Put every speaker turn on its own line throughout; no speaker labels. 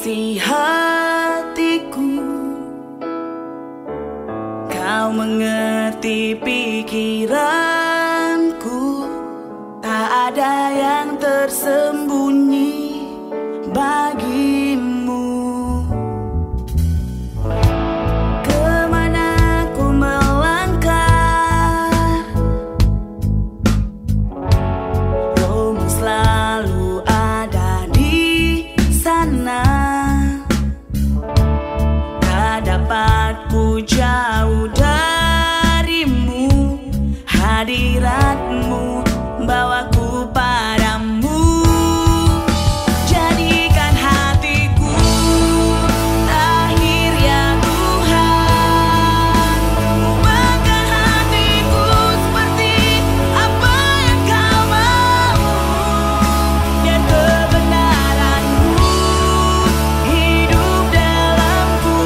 isi hatiku. Kau mengerti pikiranku, tak ada yang tersembunyi bagimu. Kemana ku melangkah, rohmu selalu ada di sana. Tak dapat ku jauh darimu, hadiratmu bawaku padamu. Jadikan hatiku lahir ya Tuhan, ubahkan hatiku seperti apa yang kau mau. Biar kebenaranmu hidup dalamku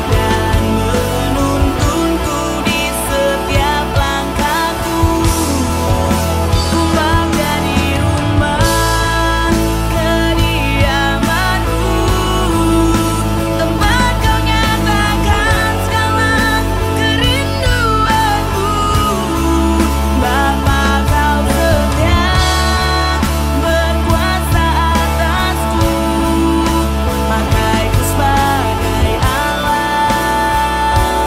dan menuntunku di setiap langkahku. Ku mau jadi rumah kediamanmu, tempat kau nyatakan segala kerinduanmu. Bapa, kau setia berkuasa atasku, pakaiku sebagai Allah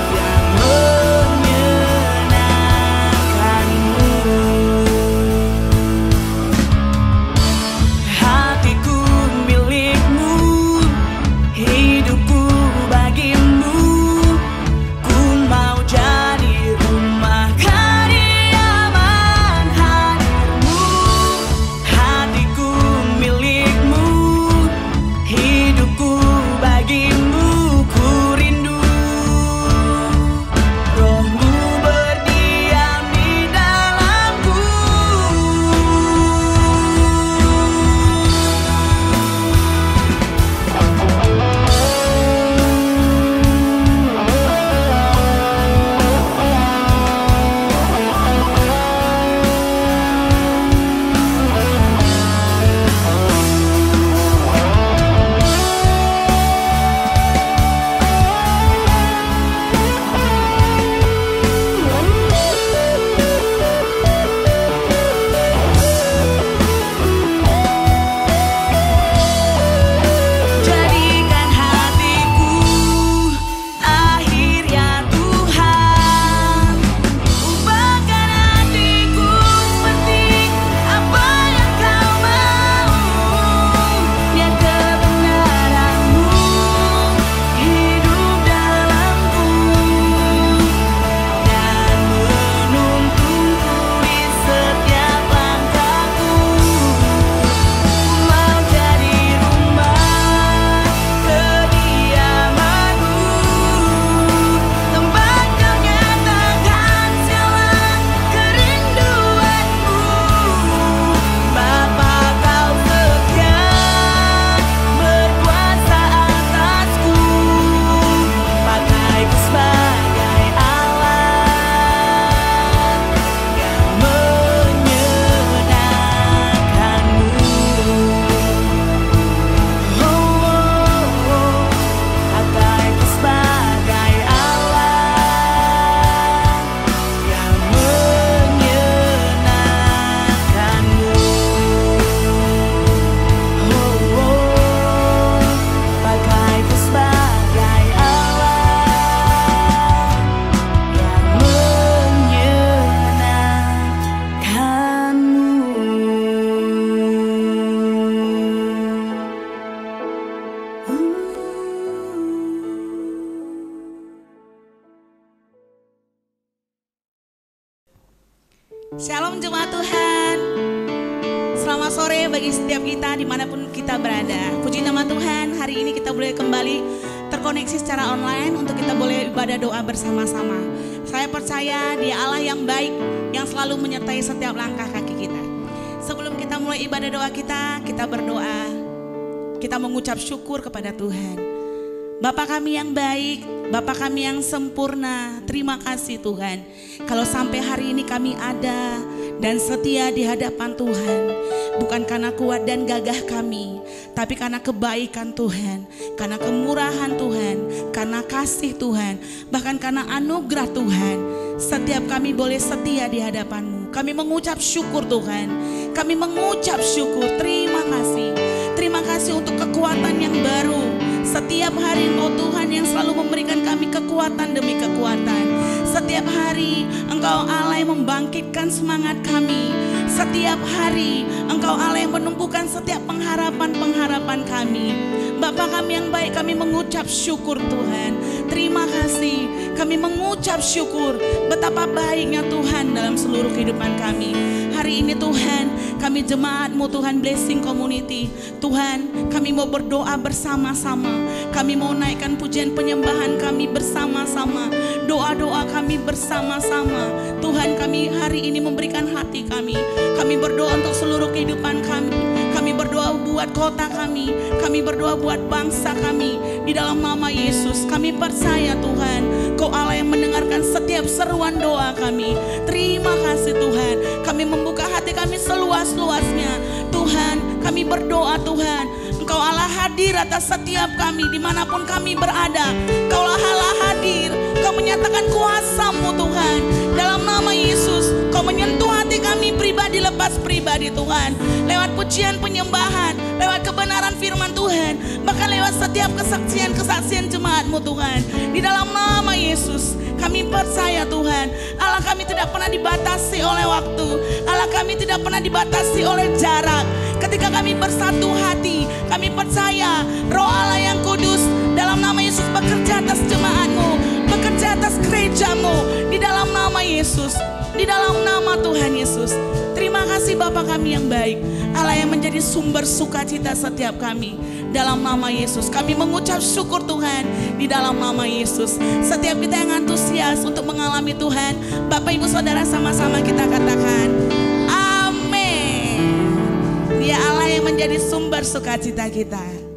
yang menyenangkanmu. Hatiku milikmu, hidupku bagimu. Ku mau jadi rumah kediaman hadirmu. Hatiku milikmu, hidupku bagimu. Ku rindu rohmu berdiam di dalamku. Jadikan hatiku lahir ya Tuhan, ubahkan hatiku seperti apa yang kau mau. Biar kebenaranmu hidup dalamku dan menuntunku di setiap langkahku. Mau jadi rumah kediamanmu, tempat kau nyatakan segala kerinduanmu. Bapa, kau setia berkuasa atasku, pakaiku sebagai Allah yang menyenangkanmu. Pakaiku sebagai Allah yang menyenangkanmu. Pakaiku sebagai Allah yang menyenangkanmu. Shalom jemaat Tuhan. Selamat sore bagi setiap kita dimanapun kita berada. Puji nama Tuhan, hari ini kita boleh kembali terkoneksi secara online untuk kita boleh ibadah doa bersama-sama. Saya percaya Dia Allah yang baik, yang selalu menyertai setiap langkah kaki kita. Sebelum kita mulai ibadah doa kita berdoa. Kita mengucap syukur kepada Tuhan. Bapa kami yang baik, Bapa kami yang sempurna, terima kasih Tuhan. Kalau sampai hari ini kami ada dan setia di hadapan Tuhan. Bukan karena kuat dan gagah kami, tapi karena kebaikan Tuhan, karena kemurahan Tuhan, karena kasih Tuhan, bahkan karena anugerah Tuhan. Setiap kami boleh setia di hadapan-Mu. Kami mengucap syukur Tuhan. Kami mengucap syukur. Terima kasih. Terima kasih untuk kekuatan yang baru. Setiap hari Engkau Tuhan yang selalu memberikan kami kekuatan demi kekuatan. Setiap hari Engkau Allah yang membangkitkan semangat kami. Setiap hari Engkau Allah yang menumbuhkan setiap pengharapan-pengharapan kami. Bapa kami yang baik, kami mengucap syukur Tuhan. Terima kasih. Kami mengucap syukur betapa baiknya Tuhan dalam seluruh kehidupan kami. Hari ini Tuhan, kami jemaat-Mu Tuhan Blessing Community. Tuhan, kami mau berdoa bersama-sama. Kami mau naikkan pujian penyembahan kami bersama-sama. Doa-doa kami bersama-sama. Tuhan, kami hari ini memberikan hati kami. Kami berdoa untuk seluruh kehidupan kami. Kami berdoa buat kota kami. Kami berdoa buat bangsa kami. Di dalam nama Yesus, kami percaya Tuhan, Kau Allah yang mendengarkan setiap seruan doa kami. Terima kasih Tuhan. Kami membuka hati kami seluas-luasnya. Tuhan, kami berdoa Tuhan, Engkau Allah hadir atas setiap kami dimanapun kami berada. Kau Allah hadir. Kau menyatakan kuasa-Mu Tuhan. Dalam nama Yesus, Kau menyentuh hati kami pribadi lepas pribadi Tuhan. Lewat pujian penyembahan, lewat kebenaran firman Tuhan, bahkan lewat setiap kesaksian-kesaksian jemaat-Mu Tuhan. Di dalam nama Yesus, kami percaya Tuhan, Allah kami tidak pernah dibatasi oleh waktu. Allah kami tidak pernah dibatasi oleh jarak. Ketika kami bersatu hati, kami percaya Roh Allah yang kudus dalam nama Yesus bekerja atas jemaat-Mu, bekerja atas gereja-Mu. Di dalam nama Yesus, di dalam nama Tuhan Yesus. Terima kasih Bapa kami yang baik, Allah yang menjadi sumber sukacita setiap kami. Dalam nama Yesus kami mengucap syukur Tuhan. Di dalam nama Yesus, setiap kita yang antusias untuk mengalami Tuhan, Bapak Ibu Saudara sama-sama kita katakan amin. Dia Allah yang menjadi sumber sukacita kita.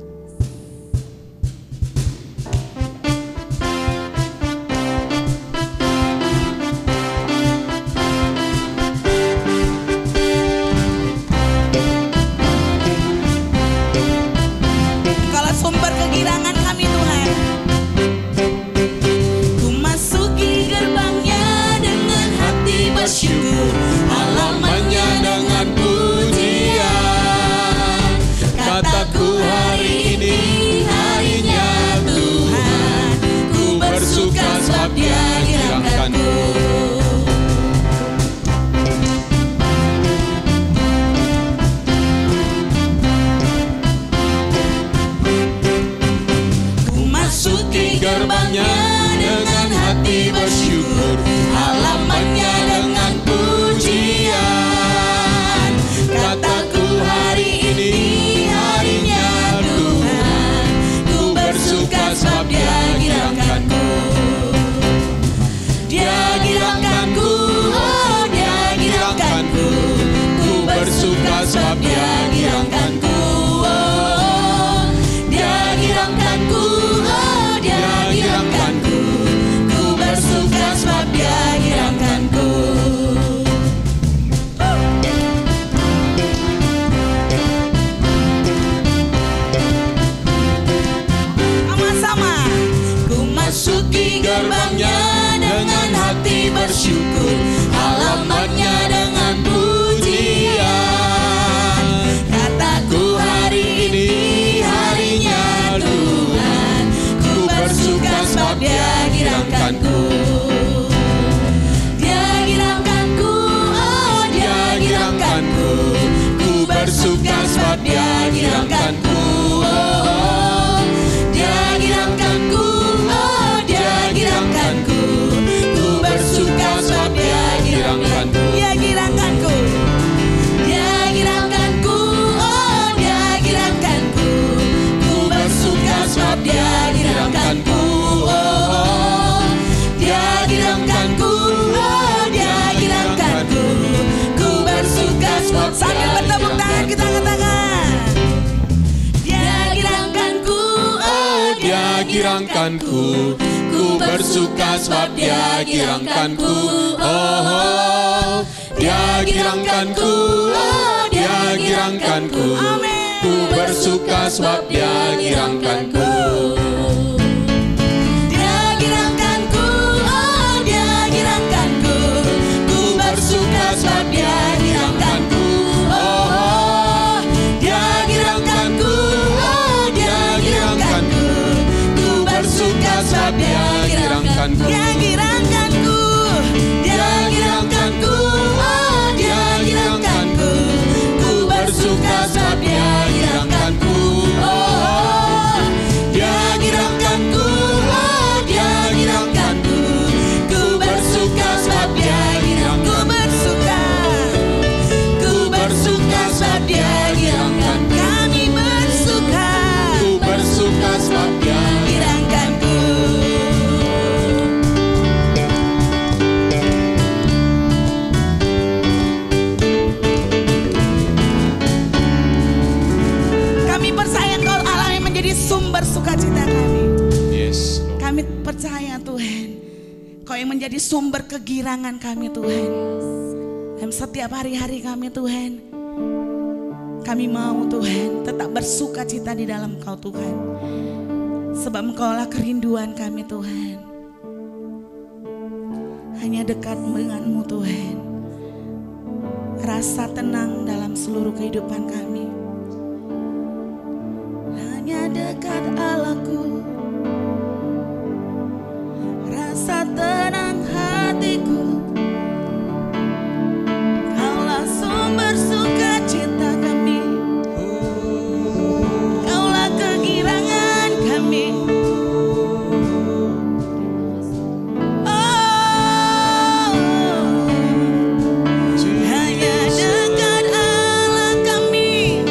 Sambil bertepuk tangan kita katakan, Dia girangkanku, oh Dia girangkanku, ku bersuka sebab Dia girangkanku, oh
Dia girangkanku, oh Dia girangkanku. Ku bersuka sebab Dia girangkanku.
Dia girangkanku, oh Dia girangkanku. Ku bersuka sebab Dia girangkanku.
Oh, Dia girangkanku, oh Dia girangkanku. Ku bersuka sebab Dia girangkanku.
Dia girangkanku, Dia girangkanku, oh Dia girangkanku. Ku bersuka sebab Dia girangkanku. Oh, Dia girangkanku, oh Dia girangkanku. Ku bersuka sebab Dia girangkanku. Ku bersuka sebab Dia girangkanku. Kami bersuka,
Ku bersuka sebab Dia
girangkanku. Kami percaya Engkau Allah yang menjadi sumber sukacita kami.
Yes, Lord.
Kami percaya Tuhan, Kau yang menjadi sumber kegirangan kami Tuhan. Dan setiap hari-hari kami Tuhan, kami mau Tuhan tetap bersukacita di dalam Kau Tuhan. Sebab Engkaulah kerinduan kami Tuhan. Hanya dekat denganmu Tuhan, rasa tenang dalam seluruh kehidupan kami. Hanya dekat Allahku, rasa tenang hatiku. Kaulah sumber sukacita kami, Kaulah kegirangan kami. Oh, hanya dekat Allah kami,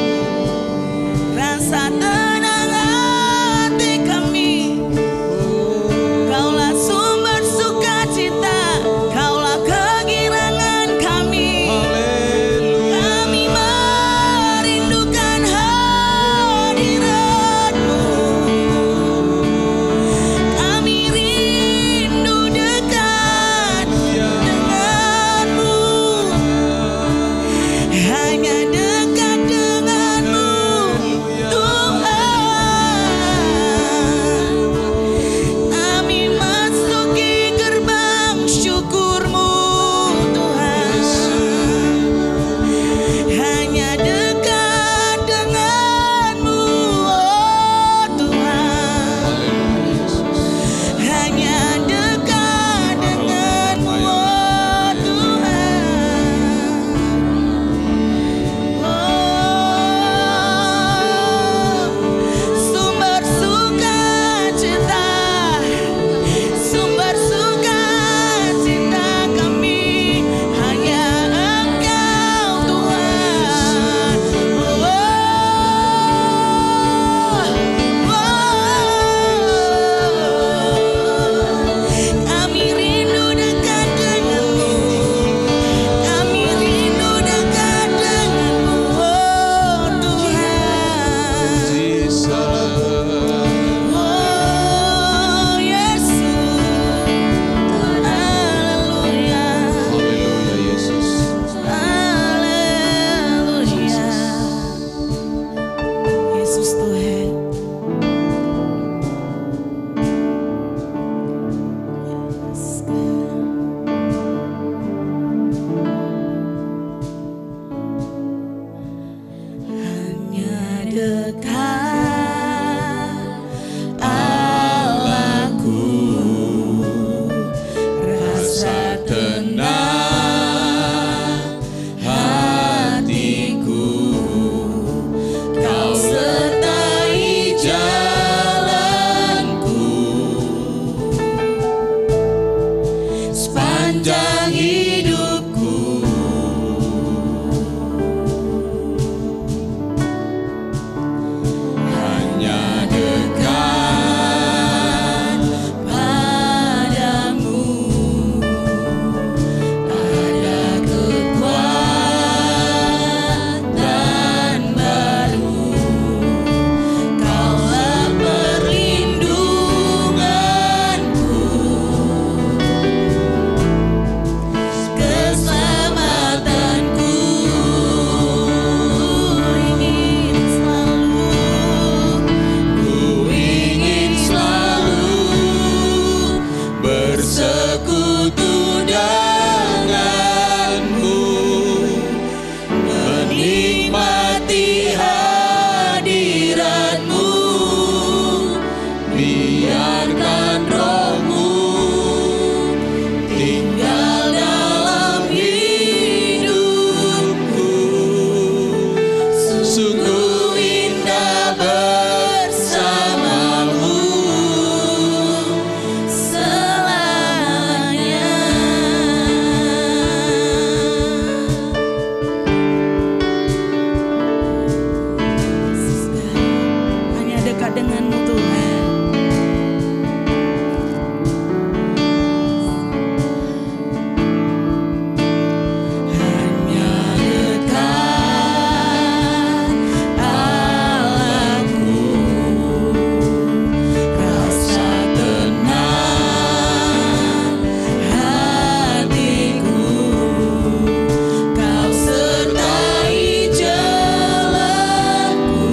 rasa tenang hati kami. Kaulah sumber sukacita, Kaulah kegirangan kami. Kami merindukan hadirat-Mu. Kami rindu dekat dengan-Mu. Hanya dekat dengan-Mu, Tuhan. Kami masuki gerbang syukur-Mu, Tuhan. Hanya dekat dengan-Mu, oh Tuhan. Hanya dekat dengan-Mu, oh Tuhan. Oh, sumber sukacita, sumber sukacita kami, hanya Engkau Tuhan. Kami rindu dekat dengan-Mu, kami rindu dekat dengan-Mu, oh Tuhan.
Jesus.
Oh Yesus, haleluya,
Haleluya Yesus.
haleluya. Yesus Tuhan. Hanya dekat Allahku, rasa
Tenang hatiku,
Kau sertai
jalanku sepanjang hidupku.
dekat denganmu Tuhan. Hanya dekat Allahku, rasa tenang hatiku, kau sertai jalanku.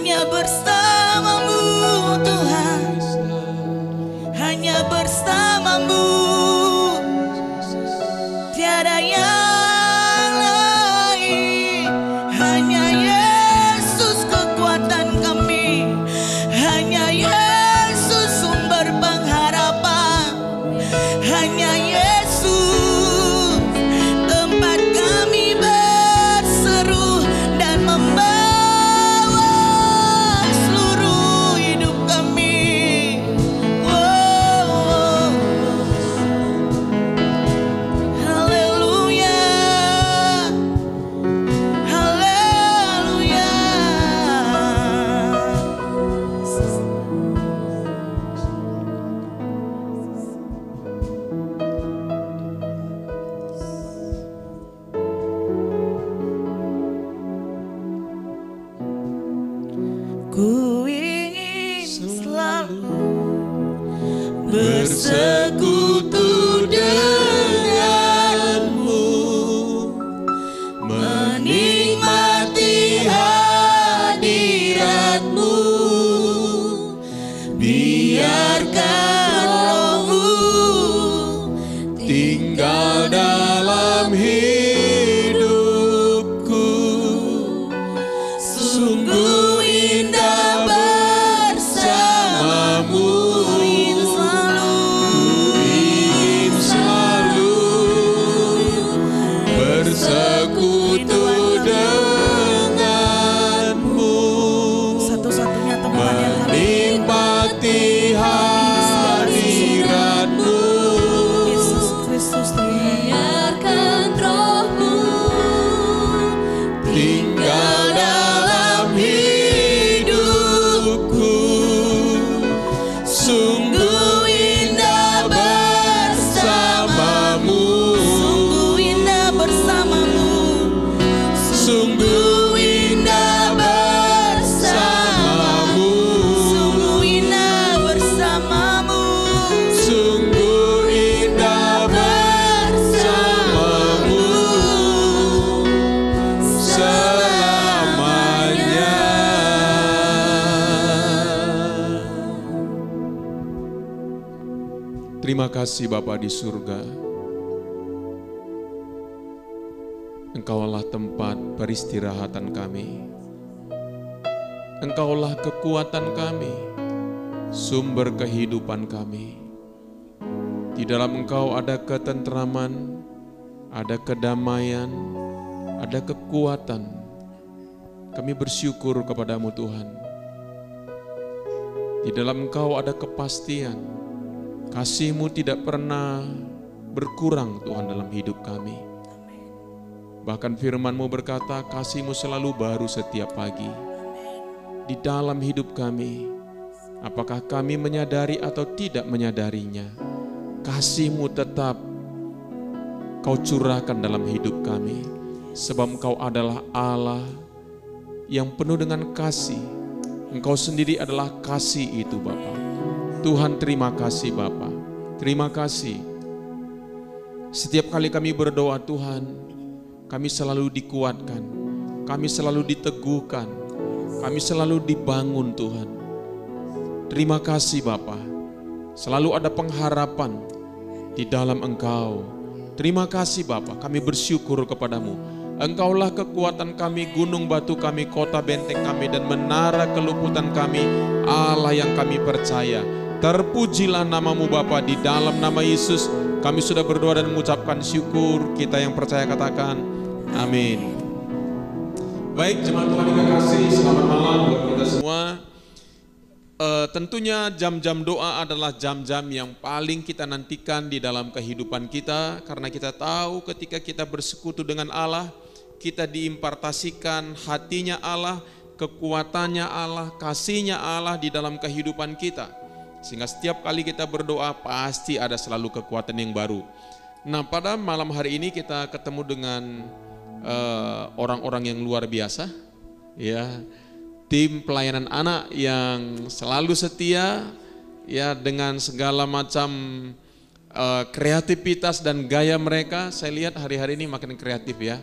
hanya bersama-Mu Tuhan, hanya bersama-Mu, tiada yang lain, hanya Yesus kekuatan kami, hanya Yesus sumber pengharapan, hanya Yesus tempat kami berseru dan membawa seluruh hidup kami. Oh, haleluya, haleluya. Ku ingin selalu bersekutu denganmu, menikmati hadiratmu, biarkan Roh-Mu tinggal dalam hidupku. Sungguh indah bersamamu, ingin selalu bersekutu denganmu,
Satu-satunya tempat yang
menikmati hadiratmu,
Yesus Kristus
Biarkan Roh-Mu
tinggal dalam hidupku. Sungguh indah bersamamu, sungguh indah bersamamu, sungguh indah bersamamu, sungguh indah bersamamu, sungguh indah bersamamu selamanya.
Terima kasih Bapa di surga. Engkaulah tempat peristirahatan kami. Engkaulah kekuatan kami, sumber kehidupan kami. Di dalam Engkau ada ketentraman, ada kedamaian, ada kekuatan. Kami bersyukur kepadamu Tuhan. Di dalam Engkau ada kepastian. Kasih-Mu tidak pernah berkurang Tuhan dalam hidup kami. Bahkan firman-Mu berkata, kasih-Mu selalu baru setiap pagi. Di dalam hidup kami, apakah kami menyadari atau tidak menyadarinya, kasih-Mu tetap Kau curahkan dalam hidup kami. Sebab Engkau adalah Allah yang penuh dengan kasih. Engkau sendiri adalah kasih itu Bapa. Tuhan terima kasih Bapa. Terima kasih. Setiap kali kami berdoa Tuhan, kami selalu dikuatkan, kami selalu diteguhkan, kami selalu dibangun Tuhan. Terima kasih Bapa. Selalu ada pengharapan di dalam Engkau. Terima kasih Bapa, kami bersyukur kepadamu. Engkaulah kekuatan kami, gunung batu kami, kota benteng kami, dan menara keluputan kami, Allah yang kami percaya. Terpujilah namamu Bapa, di dalam nama Yesus kami sudah berdoa dan mengucapkan syukur. Kita yang percaya katakan amin. Baik jemaat Tuhan yang kasih, selamat malam buat kita semua. Tentunya jam-jam doa adalah jam-jam yang paling kita nantikan di dalam kehidupan kita. Karena kita tahu ketika kita bersekutu dengan Allah, kita diimpartasikan hatinya Allah, kekuatannya Allah, kasihnya Allah di dalam kehidupan kita. Sehingga setiap kali kita berdoa pasti ada selalu kekuatan yang baru. Nah pada malam hari ini kita ketemu dengan orang-orang yang luar biasa. Ya, tim pelayanan anak yang selalu setia, ya dengan segala macam kreativitas dan gaya mereka. Saya lihat hari-hari ini makin kreatif ya.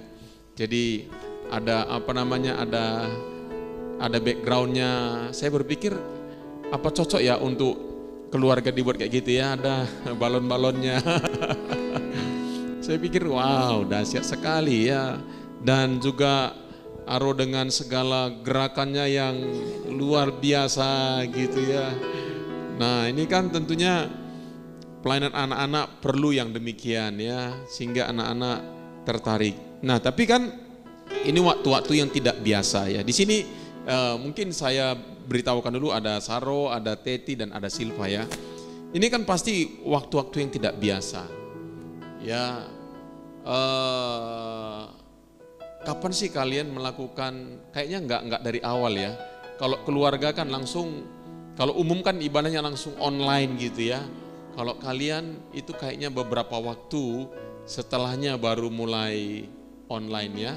Jadi ada ada ada backgroundnya. Saya berpikir apa cocok ya untuk keluarga dibuat kayak gitu ya, ada balon-balonnya. Saya pikir wow, dahsyat sekali ya. Dan juga Aro dengan segala gerakannya yang luar biasa gitu ya. Nah ini kan tentunya pelayanan anak-anak perlu yang demikian ya, sehingga anak-anak tertarik. Nah tapi kan ini waktu-waktu yang tidak biasa ya. Di sini mungkin saya beritahukan dulu, ada Saro, ada Teti dan ada Silva ya. Ini kan pasti waktu-waktu yang tidak biasa. Ya, kapan sih kalian melakukan? Kayaknya nggak dari awal ya. Kalau keluarga kan langsung, kalau umum kan ibadahnya langsung online gitu ya. Kalau kalian itu kayaknya beberapa waktu setelahnya baru mulai online ya.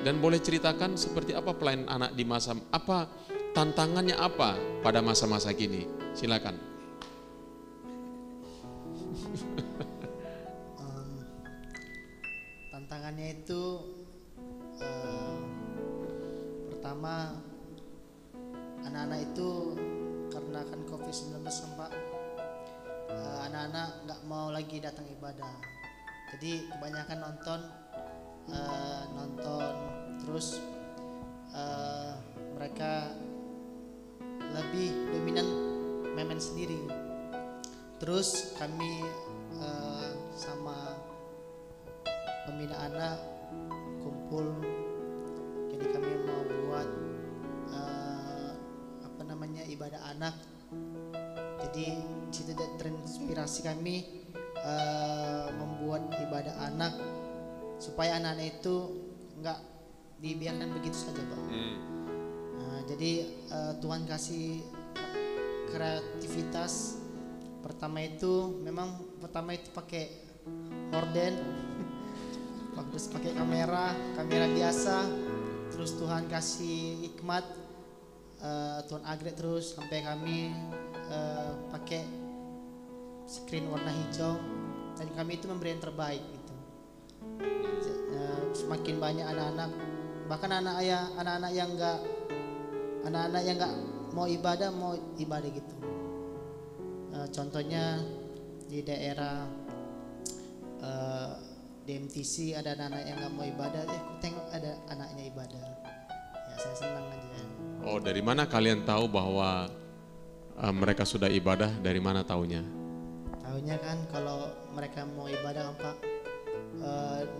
Dan boleh ceritakan seperti apa pelayanan anak di masa, apa tantangannya apa pada masa-masa kini? Silakan.
Tantangannya itu pertama, anak-anak itu karena kan COVID-19 Pak, anak-anak nggak mau lagi datang ibadah. Jadi kebanyakan nonton terus mereka lebih dominan main sendiri. Terus kami sama pembina anak kumpul, jadi kami mau buat ibadah anak. Jadi situ terinspirasi kami membuat ibadah anak supaya anak-anak itu nggak dibiarkan begitu saja, Pak. Jadi Tuhan kasih kreativitas. Pertama itu pakai horden, terus pakai kamera biasa. Terus Tuhan kasih hikmat, Tuhan upgrade terus sampai kami pakai screen warna hijau, dan kami itu memberi yang terbaik gitu. Semakin banyak anak-anak, bahkan anak-anak yang nggak mau ibadah gitu. Contohnya di daerah DMTC ada anak-anak yang nggak mau ibadah, tengok ada anaknya ibadah. Ya saya senang aja.
Oh, dari mana kalian tahu bahwa mereka sudah ibadah? Dari mana taunya?
Tahunya kan kalau mereka mau ibadah, Pak,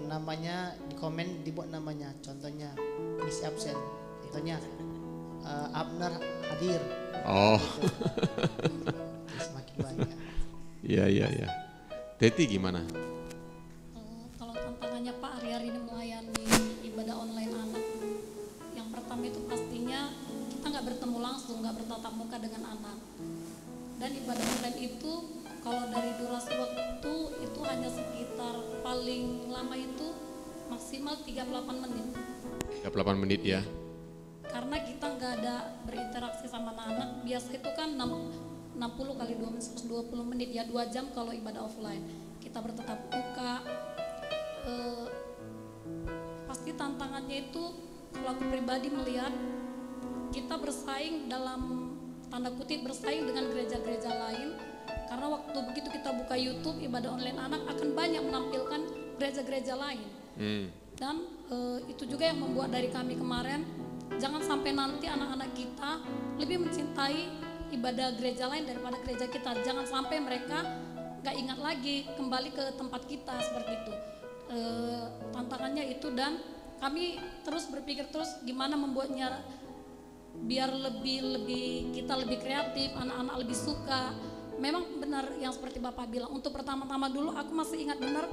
namanya di komen dibuat namanya. Contohnya misi absen. Contohnya Abner hadir.
Oh.
Semakin banyak.
Iya. Teti gimana?
Kalau tantangannya Pak hari-hari ini melayani ibadah online anak, yang pertama itu pastinya kita nggak bertemu langsung, nggak bertatap muka dengan anak. Dan ibadah online itu kalau dari durasi waktu itu hanya sekitar paling lama itu maksimal 38 menit.
38 menit ya.
Karena kita nggak ada berinteraksi sama anak-anak, biasa itu kan 60 kali 2 menit, 120 menit ya, 2 jam kalau ibadah offline. Kita bertatap muka. Pasti tantangannya itu kalau aku pribadi melihat kita bersaing, dalam tanda kutip bersaing dengan gereja-gereja lain, karena waktu begitu kita buka YouTube ibadah online anak akan banyak menampilkan gereja-gereja lain. Dan itu juga yang membuat dari kami kemarin jangan sampai nanti anak-anak kita lebih mencintai ibadah gereja lain daripada gereja kita. Jangan sampai mereka gak ingat lagi kembali ke tempat kita seperti itu. Tantangannya itu, dan kami terus berpikir terus gimana membuatnya biar kita lebih kreatif, anak-anak lebih suka. Memang benar yang seperti Bapak bilang, untuk pertama-tama dulu aku masih ingat benar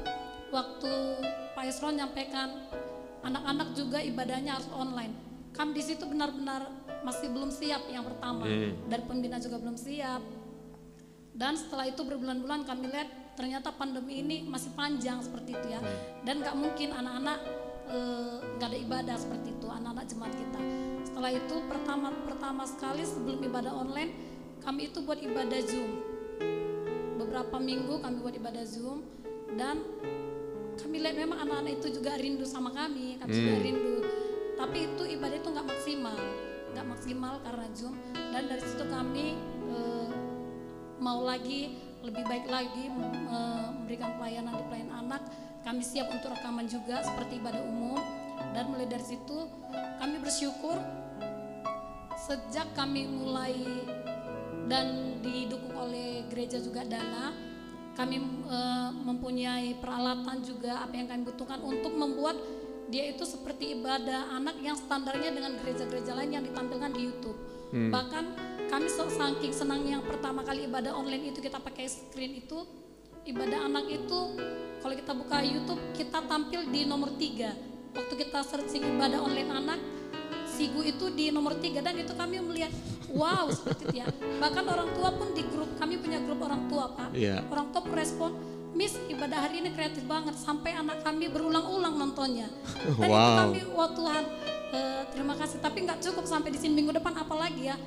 waktu Pak Esron nyampaikan anak-anak juga ibadahnya harus online. Kami di situ benar-benar masih belum siap yang pertama, dari pembina juga belum siap. Dan setelah itu berbulan-bulan kami lihat ternyata pandemi ini masih panjang seperti itu ya. Dan gak mungkin anak-anak gak ada ibadah seperti itu, anak-anak jemaat kita. Setelah itu pertama sekali sebelum ibadah online, kami itu buat ibadah Zoom. Beberapa minggu kami buat ibadah Zoom, dan kami lihat memang anak-anak itu juga rindu sama kami juga rindu. Tapi itu ibadah itu nggak maksimal maksimal karena Zoom, dan dari situ kami mau lagi lebih baik lagi memberikan pelayanan di pelayanan anak. Kami siap untuk rekaman juga seperti ibadah umum, dan mulai dari situ kami bersyukur sejak kami mulai dan didukung oleh gereja juga dana, kami mempunyai peralatan juga apa yang kami butuhkan untuk membuat dia itu seperti ibadah anak yang standarnya dengan gereja-gereja lain yang ditampilkan di YouTube. Bahkan kami saking senangnya yang pertama kali ibadah online itu kita pakai screen itu, ibadah anak itu kalau kita buka YouTube kita tampil di nomor 3. Waktu kita searching ibadah online anak, Sigu itu di nomor 3, dan itu kami melihat wow seperti itu ya. Bahkan orang tua pun di grup, kami punya grup orang tua Pak. Orang tua pun respon, Miss ibadah hari ini kreatif banget, sampai anak kami berulang-ulang nontonnya. Dan itu kami, wah Tuhan terima kasih. Tapi nggak cukup sampai di sini, minggu depan apalagi ya.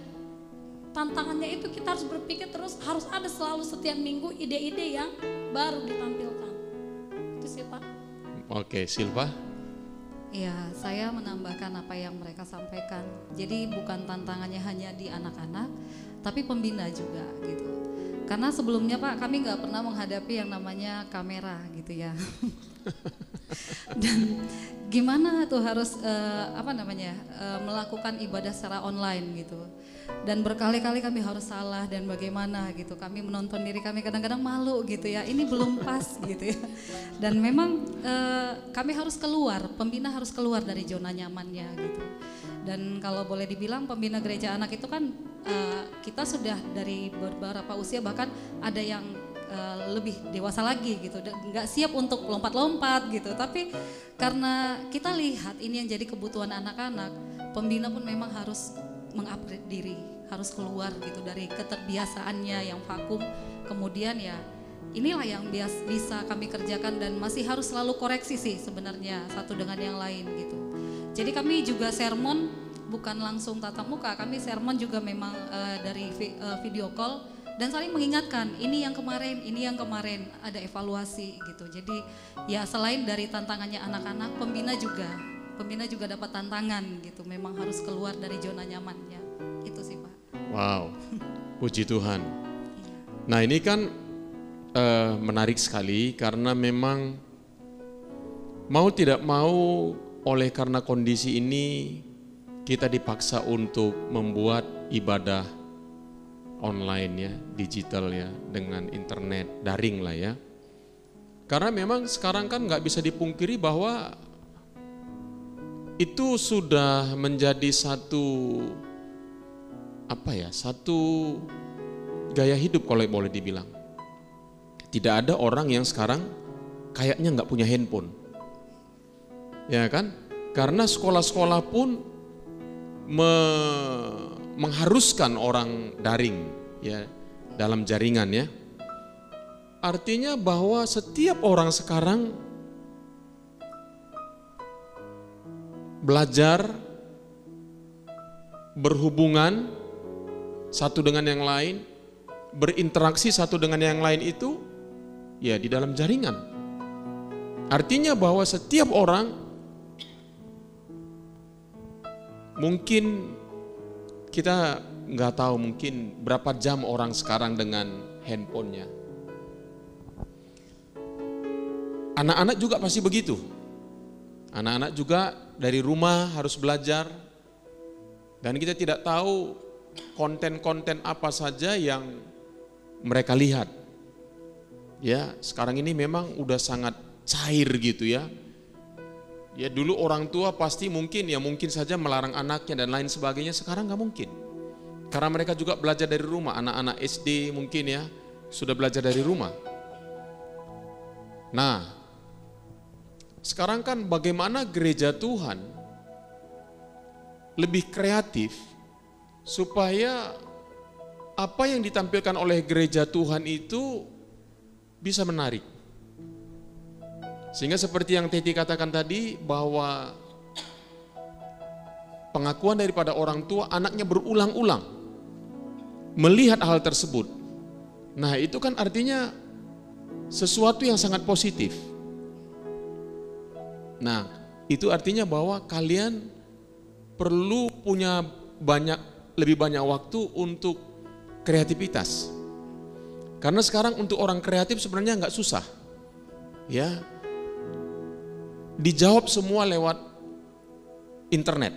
Tantangannya itu kita harus berpikir terus, harus ada selalu setiap minggu ide-ide yang baru ditampilkan. Itu sih Pak.
Oke, Silva.
Ya, saya menambahkan apa yang mereka sampaikan. Jadi bukan tantangannya hanya di anak-anak, tapi pembina juga gitu. Karena sebelumnya Pak, kami nggak pernah menghadapi yang namanya kamera gitu ya. Dan gimana tuh harus melakukan ibadah secara online gitu. Dan berkali-kali kami harus salah dan bagaimana gitu. Kami menonton diri kami kadang-kadang malu gitu ya. Ini belum pas gitu ya. Dan memang kami harus keluar, pembina harus keluar dari zona nyamannya gitu. Dan kalau boleh dibilang pembina gereja anak itu kan kita sudah dari beberapa usia, bahkan ada yang lebih dewasa lagi gitu, nggak siap untuk lompat-lompat gitu. Tapi karena kita lihat ini yang jadi kebutuhan anak-anak, pembina pun memang harus mengupgrade diri, harus keluar gitu dari keterbiasaannya yang vakum. Kemudian ya inilah yang bisa kami kerjakan, dan masih harus selalu koreksi sih sebenarnya satu dengan yang lain gitu. Jadi kami juga sermon bukan langsung tatap muka, kami sermon juga memang dari video call, dan saling mengingatkan ini yang kemarin ada evaluasi gitu. Jadi ya selain dari tantangannya anak-anak, pembina juga dapat tantangan gitu, memang harus keluar dari zona nyamannya. Itu sih Pak.
Wow, puji Tuhan. Nah ini kan menarik sekali, karena memang mau tidak mau oleh karena kondisi ini kita dipaksa untuk membuat ibadah online ya, digital ya, dengan internet, daring lah ya. Karena memang sekarang kan nggak bisa dipungkiri bahwa itu sudah menjadi satu gaya hidup kalau boleh dibilang. Tidak ada orang yang sekarang kayaknya nggak punya handphone, ya kan? Karena sekolah-sekolah pun mengharuskan orang daring ya, dalam jaringan ya. Artinya bahwa setiap orang sekarang belajar, berhubungan satu dengan yang lain, berinteraksi satu dengan yang lain itu ya di dalam jaringan. Artinya bahwa setiap orang, mungkin kita nggak tahu mungkin berapa jam orang sekarang dengan handphonenya. Anak-anak juga pasti begitu. Anak-anak juga dari rumah harus belajar, dan kita tidak tahu konten-konten apa saja yang mereka lihat. Ya, sekarang ini memang udah sangat cair gitu ya. Ya dulu orang tua pasti mungkin saja melarang anaknya dan lain sebagainya, sekarang nggak mungkin. Karena mereka juga belajar dari rumah, anak-anak SD mungkin ya sudah belajar dari rumah. Nah, sekarang kan bagaimana gereja Tuhan lebih kreatif supaya apa yang ditampilkan oleh gereja Tuhan itu bisa menarik. Sehingga seperti yang Teti katakan tadi, bahwa pengakuan daripada orang tua, anaknya berulang-ulang melihat hal tersebut. Nah itu kan artinya sesuatu yang sangat positif. Nah itu artinya bahwa kalian perlu punya lebih banyak waktu untuk kreativitas. Karena sekarang untuk orang kreatif sebenarnya nggak susah, ya. Dijawab semua lewat internet.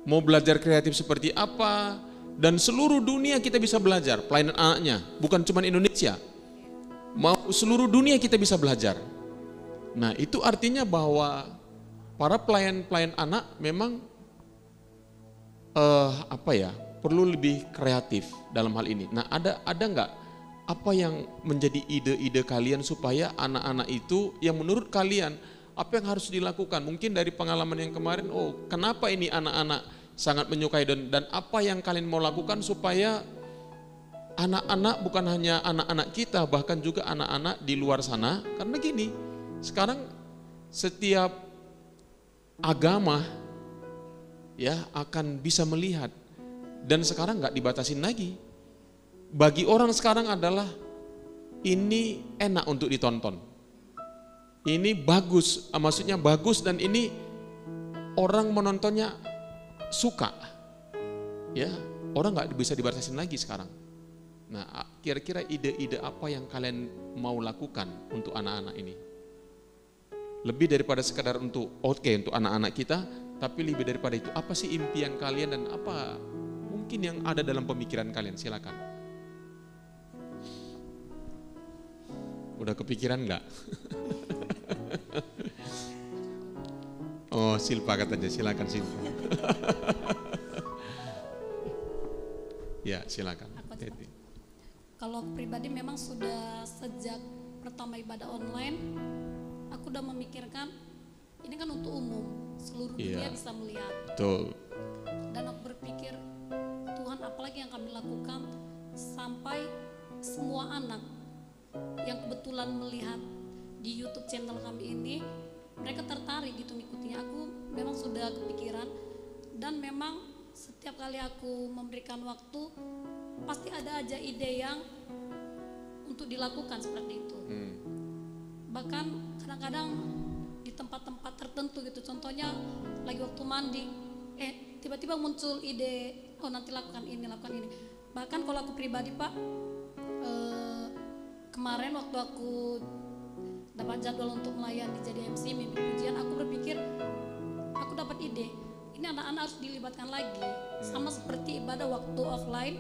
Mau belajar kreatif seperti apa, dan seluruh dunia kita bisa belajar, pelayanan anaknya, bukan cuma Indonesia. Mau seluruh dunia kita bisa belajar. Nah, itu artinya bahwa para pelayan anak memang perlu lebih kreatif dalam hal ini. Nah, ada nggak apa yang menjadi ide-ide kalian supaya anak-anak itu yang menurut kalian apa yang harus dilakukan? Mungkin dari pengalaman yang kemarin, kenapa ini anak-anak sangat menyukai dan apa yang kalian mau lakukan supaya anak-anak bukan hanya anak-anak kita, bahkan juga anak-anak di luar sana. Karena gini, sekarang setiap agama ya akan bisa melihat, dan sekarang nggak dibatasin lagi. Bagi orang sekarang adalah ini enak untuk ditonton, ini bagus, maksudnya bagus, dan ini orang menontonnya suka, ya orang nggak bisa dibatasin lagi sekarang. Nah, kira-kira ide-ide apa yang kalian mau lakukan untuk anak-anak ini? Lebih daripada sekadar untuk untuk anak-anak kita, tapi lebih daripada itu, apa sih impian kalian dan apa mungkin yang ada dalam pemikiran kalian? Silakan. Udah kepikiran nggak? Oh, Silpa katanya, silakan Silpa. Ya, silakan.
Kalau aku pribadi memang sudah sejak pertama ibadah online, aku udah memikirkan ini kan untuk umum, seluruh dunia bisa melihat.
Betul.
Dan aku berpikir, Tuhan apalagi yang kami lakukan sampai semua anak yang kebetulan melihat di YouTube channel kami ini, mereka tertarik gitu ngikutinya. Aku memang sudah kepikiran, dan memang setiap kali aku memberikan waktu, pasti ada aja ide yang untuk dilakukan seperti itu. Bahkan kadang-kadang di tempat-tempat tertentu gitu, contohnya lagi waktu mandi, tiba-tiba muncul ide, nanti lakukan ini. Bahkan kalau aku pribadi Pak, kemarin waktu aku dapat jadwal untuk melayani jadi MC mimpi pujian, aku berpikir, aku dapat ide, ini anak-anak harus dilibatkan lagi. Sama seperti ibadah waktu offline,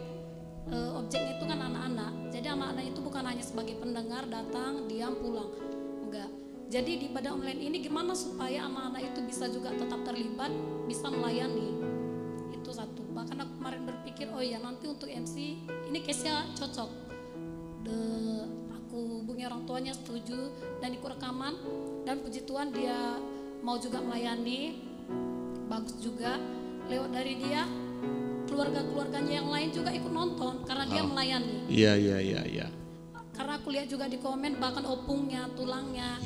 objeknya itu kan anak-anak. Jadi anak-anak itu bukan hanya sebagai pendengar, datang, diam, pulang. Enggak. Jadi di ibadah online ini gimana supaya anak-anak itu bisa juga tetap terlibat, bisa melayani. Itu satu. Bahkan aku kemarin berpikir, nanti untuk MC, ini case-nya cocok. Aku hubungi orang tuanya, setuju, dan ikut rekaman, dan puji Tuhan dia mau juga melayani, bagus juga. Lewat dari dia, keluarga-keluarganya yang lain juga ikut nonton karena dia melayani.
Iya.
Karena aku lihat juga di komen, bahkan opungnya, tulangnya.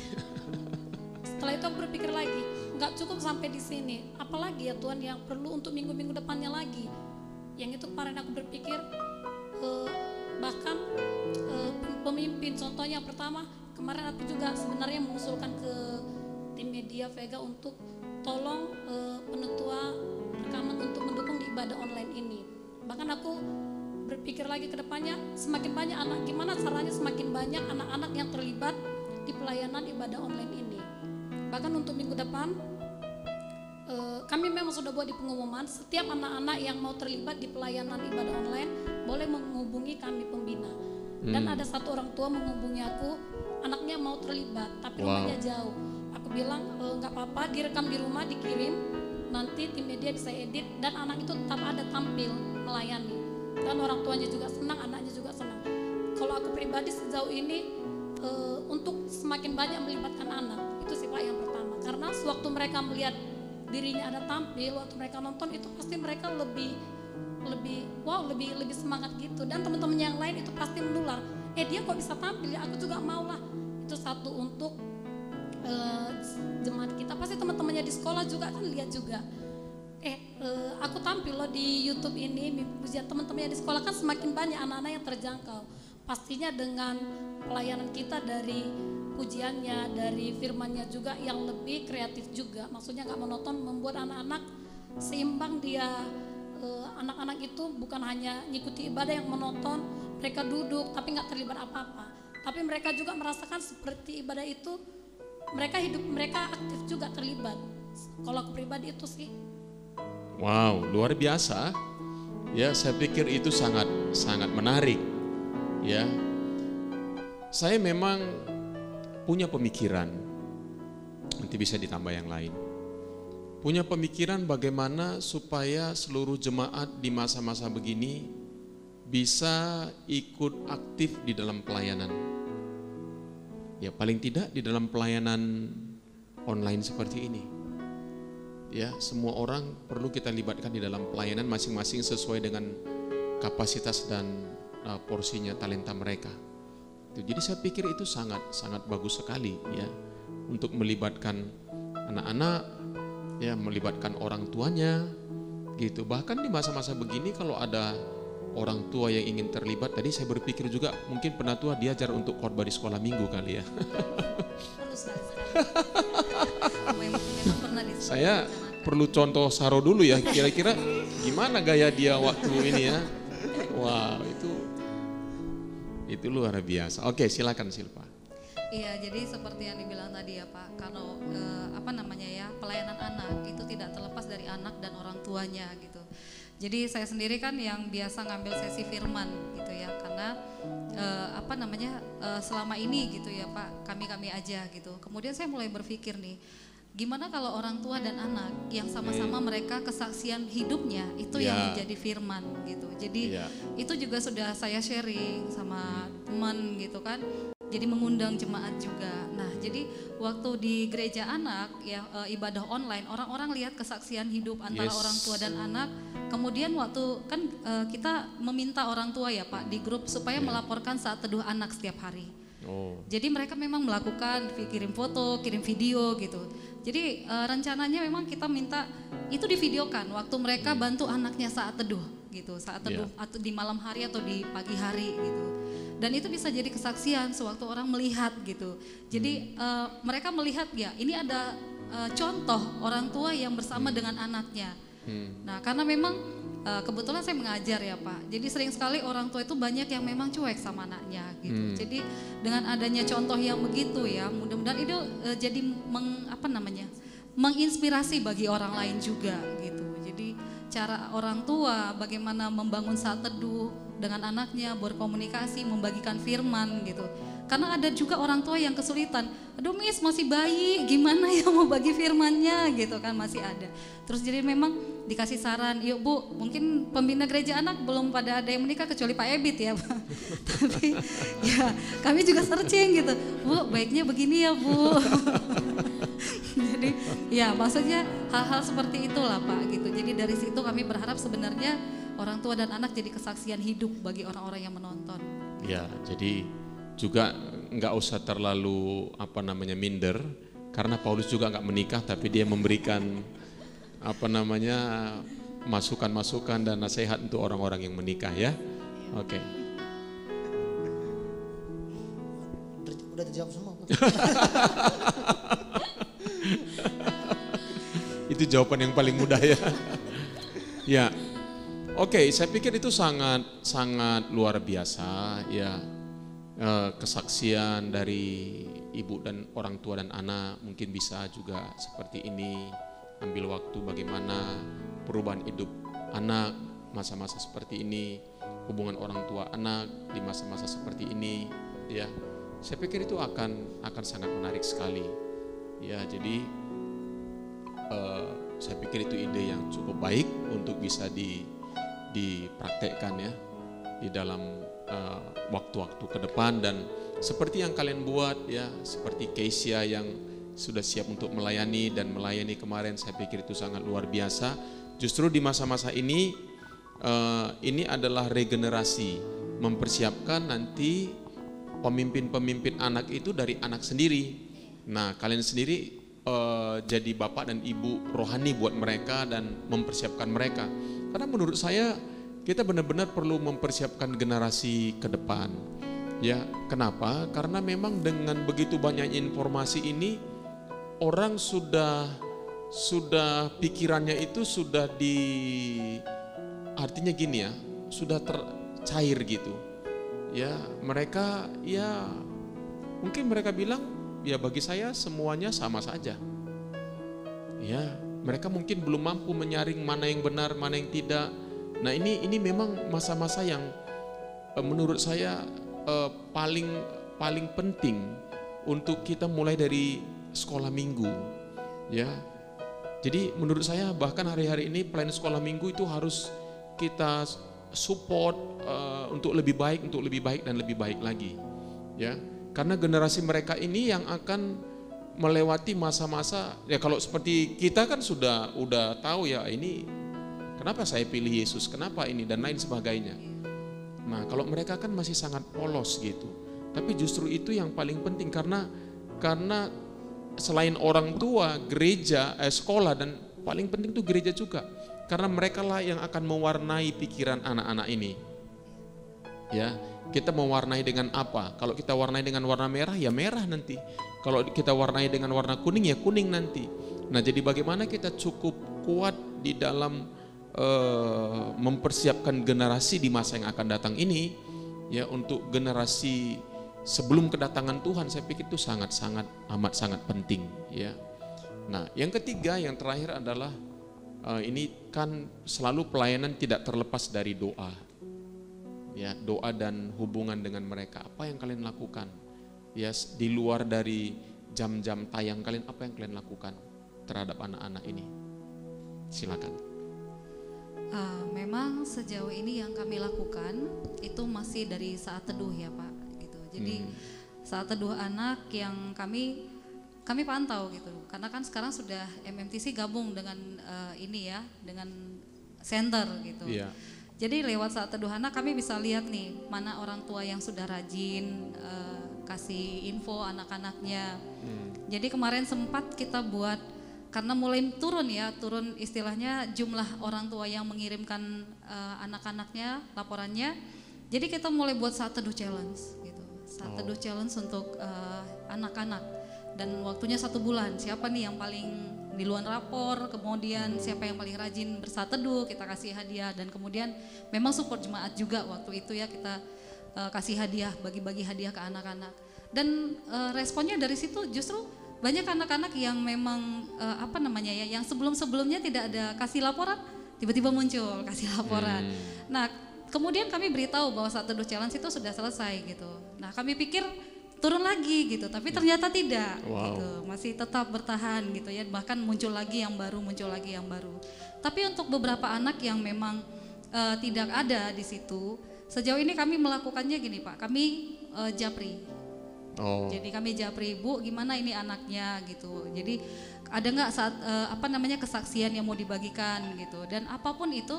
Setelah itu aku berpikir lagi, nggak cukup sampai di sini, apalagi ya Tuhan yang perlu untuk minggu-minggu depannya lagi. Yang itu kemarin aku berpikir, bahkan pemimpin, contohnya pertama kemarin aku juga sebenarnya mengusulkan ke tim media Vega untuk tolong penetua rekaman untuk mendukung di ibadah online ini. Bahkan aku berpikir lagi ke depannya, semakin banyak anak, gimana caranya semakin banyak anak-anak yang terlibat di pelayanan ibadah online ini. Bahkan untuk minggu depan kami memang sudah buat di pengumuman, setiap anak-anak yang mau terlibat di pelayanan ibadah online boleh menghubungi kami pembina. Dan ada satu orang tua menghubungi aku, anaknya mau terlibat tapi rumahnya jauh. Aku bilang nggak apa-apa, direkam di rumah, dikirim, nanti tim media bisa edit, dan anak itu tetap ada tampil melayani. Dan orang tuanya juga senang, anaknya juga senang. Kalau aku pribadi sejauh ini untuk semakin banyak melibatkan anak, itu sih Pak yang pertama. Karena sewaktu mereka melihat dirinya ada tampil, waktu mereka nonton itu pasti mereka lebih semangat gitu. Dan teman-teman yang lain itu pasti menular, dia kok bisa tampil ya, aku juga mau lah. Itu satu untuk jemaat kita. Pasti teman-temannya di sekolah juga kan lihat juga, aku tampil loh di YouTube ini, mimpi pujian. Teman-temannya di sekolah kan semakin banyak anak-anak yang terjangkau. Pastinya dengan pelayanan kita dari pujiannya, dari firmannya juga yang lebih kreatif juga. Maksudnya nggak monoton, membuat anak-anak seimbang dia anak-anak itu bukan hanya ngikuti ibadah yang menonton, mereka duduk tapi nggak terlibat apa-apa. Tapi mereka juga merasakan seperti ibadah itu, mereka aktif juga terlibat. Kalau aku pribadi itu sih.
Wow, luar biasa. Ya, saya pikir itu sangat menarik. Ya, saya memang punya pemikiran. Nanti bisa ditambah yang lain. Punya pemikiran bagaimana supaya seluruh jemaat di masa-masa begini bisa ikut aktif di dalam pelayanan. Ya, paling tidak di dalam pelayanan online seperti ini. Ya, semua orang perlu kita libatkan di dalam pelayanan masing-masing sesuai dengan kapasitas dan porsinya, talenta mereka. Jadi saya pikir itu sangat bagus sekali ya, untuk melibatkan anak-anak, ya, melibatkan orang tuanya, gitu. Bahkan di masa-masa begini kalau ada orang tua yang ingin terlibat, tadi saya berpikir juga mungkin penatua diajar untuk khotbah di sekolah minggu kali ya.
Perlu sekali. Memang pernah
Saya perlu contoh Saro dulu ya, kira-kira gimana gaya dia waktu ini ya. Wow, itu luar biasa. Oke, silakan Silpa.
Iya, jadi seperti yang dibilang tadi ya Pak, kalau pelayanan anak itu tidak terlepas dari anak dan orang tuanya gitu. Jadi saya sendiri kan yang biasa ngambil sesi firman gitu ya, karena selama ini gitu ya Pak, kami aja gitu. Kemudian saya mulai berpikir nih, gimana kalau orang tua dan anak yang sama-sama mereka kesaksian hidupnya itu yang menjadi firman gitu. Jadi itu juga sudah saya sharing sama teman gitu kan. Jadi mengundang jemaat juga. Nah, jadi waktu di gereja anak ya ibadah online, orang-orang lihat kesaksian hidup antara orang tua dan anak. Kemudian waktu kan kita meminta orang tua ya Pak di grup supaya melaporkan saat teduh anak setiap hari. Jadi mereka memang melakukan kirim foto, kirim video gitu. Jadi rencananya memang kita minta itu divideokan waktu mereka bantu anaknya saat teduh gitu, saat teduh atau di malam hari atau di pagi hari gitu. Dan itu bisa jadi kesaksian sewaktu orang melihat gitu. Jadi mereka melihat ya ini ada contoh orang tua yang bersama dengan anaknya. Nah karena memang kebetulan saya mengajar ya Pak. Jadi sering sekali orang tua itu banyak yang memang cuek sama anaknya gitu. Jadi dengan adanya contoh yang begitu ya, mudah-mudahan itu jadi menginspirasi bagi orang lain juga gitu. Jadi cara orang tua bagaimana membangun saat teduh dengan anaknya, berkomunikasi, membagikan firman gitu. Karena ada juga orang tua yang kesulitan, aduh Miss masih bayi, gimana ya mau bagi firmannya gitu kan, masih ada. Terus jadi memang dikasih saran, yuk Bu, mungkin pembina gereja anak belum pada ada yang menikah kecuali Pak Ebit ya Pak. Tapi ya kami juga searching gitu, Bu baiknya begini ya Bu. Jadi ya maksudnya hal-hal seperti itulah Pak gitu. Jadi dari situ kami berharap sebenarnya orang tua dan anak jadi kesaksian hidup bagi orang-orang yang menonton.
Ya, jadi juga nggak usah terlalu minder, karena Paulus juga nggak menikah tapi dia memberikan masukan-masukan dan nasihat untuk orang-orang yang menikah ya. Oke.
Udah terjawab semua.
Itu jawaban yang paling mudah ya. Ya. Oke, saya pikir itu sangat luar biasa ya. Kesaksian dari ibu dan orang tua dan anak mungkin bisa juga seperti ini, ambil waktu bagaimana perubahan hidup anak masa-masa seperti ini, hubungan orang tua anak di masa-masa seperti ini ya. Saya pikir itu akan sangat menarik sekali ya. Jadi saya pikir itu ide yang cukup baik untuk bisa dipraktekkan ya di dalam waktu-waktu ke depan. Dan seperti yang kalian buat ya, seperti Keisha yang sudah siap untuk melayani dan melayani kemarin, saya pikir itu sangat luar biasa. Justru di masa-masa ini adalah regenerasi, mempersiapkan nanti pemimpin-pemimpin anak itu dari anak sendiri. Nah kalian sendiri jadi bapak dan ibu rohani buat mereka dan mempersiapkan mereka. Karena menurut saya kita benar-benar perlu mempersiapkan generasi ke depan. Ya, kenapa? Karena memang dengan begitu banyak informasi ini, orang sudah pikirannya itu sudah artinya gini ya, sudah tercair gitu. Ya, mereka ya mungkin mereka bilang ya bagi saya semuanya sama saja. Ya, mereka mungkin belum mampu menyaring mana yang benar, mana yang tidak. Nah, ini memang masa-masa yang menurut saya paling penting untuk kita mulai dari sekolah minggu. Ya. Jadi menurut saya bahkan hari-hari ini pelayanan sekolah minggu itu harus kita support untuk lebih baik dan lebih baik lagi. Ya. Karena generasi mereka ini yang akan melewati masa-masa, ya kalau seperti kita kan udah tahu ya ini kenapa saya pilih Yesus, kenapa ini dan lain sebagainya. Nah, kalau mereka kan masih sangat polos gitu. Tapi justru itu yang paling penting karena selain orang tua, gereja, sekolah dan paling penting itu gereja juga. Karena mereka lah yang akan mewarnai pikiran anak-anak ini. Ya, kita mewarnai dengan apa? Kalau kita warnai dengan warna merah, ya merah nanti. Kalau kita warnai dengan warna kuning, ya kuning nanti. Nah, jadi bagaimana kita cukup kuat di dalam mempersiapkan generasi di masa yang akan datang ini, ya untuk generasi sebelum kedatangan Tuhan, saya pikir itu amat sangat penting, ya. Nah, yang ketiga, yang terakhir adalah ini kan selalu pelayanan tidak terlepas dari doa. Ya, doa dan hubungan dengan mereka. Apa yang kalian lakukan? Ya, di luar dari jam-jam tayang kalian, apa yang kalian lakukan terhadap anak-anak ini? Silakan.
Memang sejauh ini yang kami lakukan itu masih dari saat teduh ya Pak, gitu. Jadi saat teduh anak yang kami pantau gitu. Karena kan sekarang sudah MMTC gabung dengan ini ya, dengan center gitu.
Iya.
Jadi lewat saat teduh anak kami bisa lihat nih mana orang tua yang sudah rajin kasih info anak-anaknya. Jadi kemarin sempat kita buat, karena mulai turun istilahnya jumlah orang tua yang mengirimkan anak-anaknya laporannya. Jadi kita mulai buat saat teduh challenge gitu. Saat teduh challenge untuk anak-anak dan waktunya 1 bulan. Siapa nih yang paling duluan rapor, kemudian siapa yang paling rajin bersaat teduh, kita kasih hadiah. Dan kemudian memang support jemaat juga waktu itu ya, kita kasih hadiah, bagi-bagi hadiah ke anak-anak. Dan responnya dari situ justru banyak anak-anak yang memang yang sebelum-sebelumnya tidak ada kasih laporan, tiba-tiba muncul kasih laporan. Nah, kemudian kami beritahu bahwa saat teduh challenge itu sudah selesai gitu. Nah, kami pikir turun lagi gitu, tapi ternyata tidak gitu. Masih tetap bertahan gitu ya, bahkan muncul lagi yang baru. Tapi untuk beberapa anak yang memang tidak ada di situ, sejauh ini kami melakukannya gini Pak, kami japri. Jadi kami japri, Bu, gimana ini anaknya gitu. Jadi ada nggak saat kesaksian yang mau dibagikan gitu. Dan apapun itu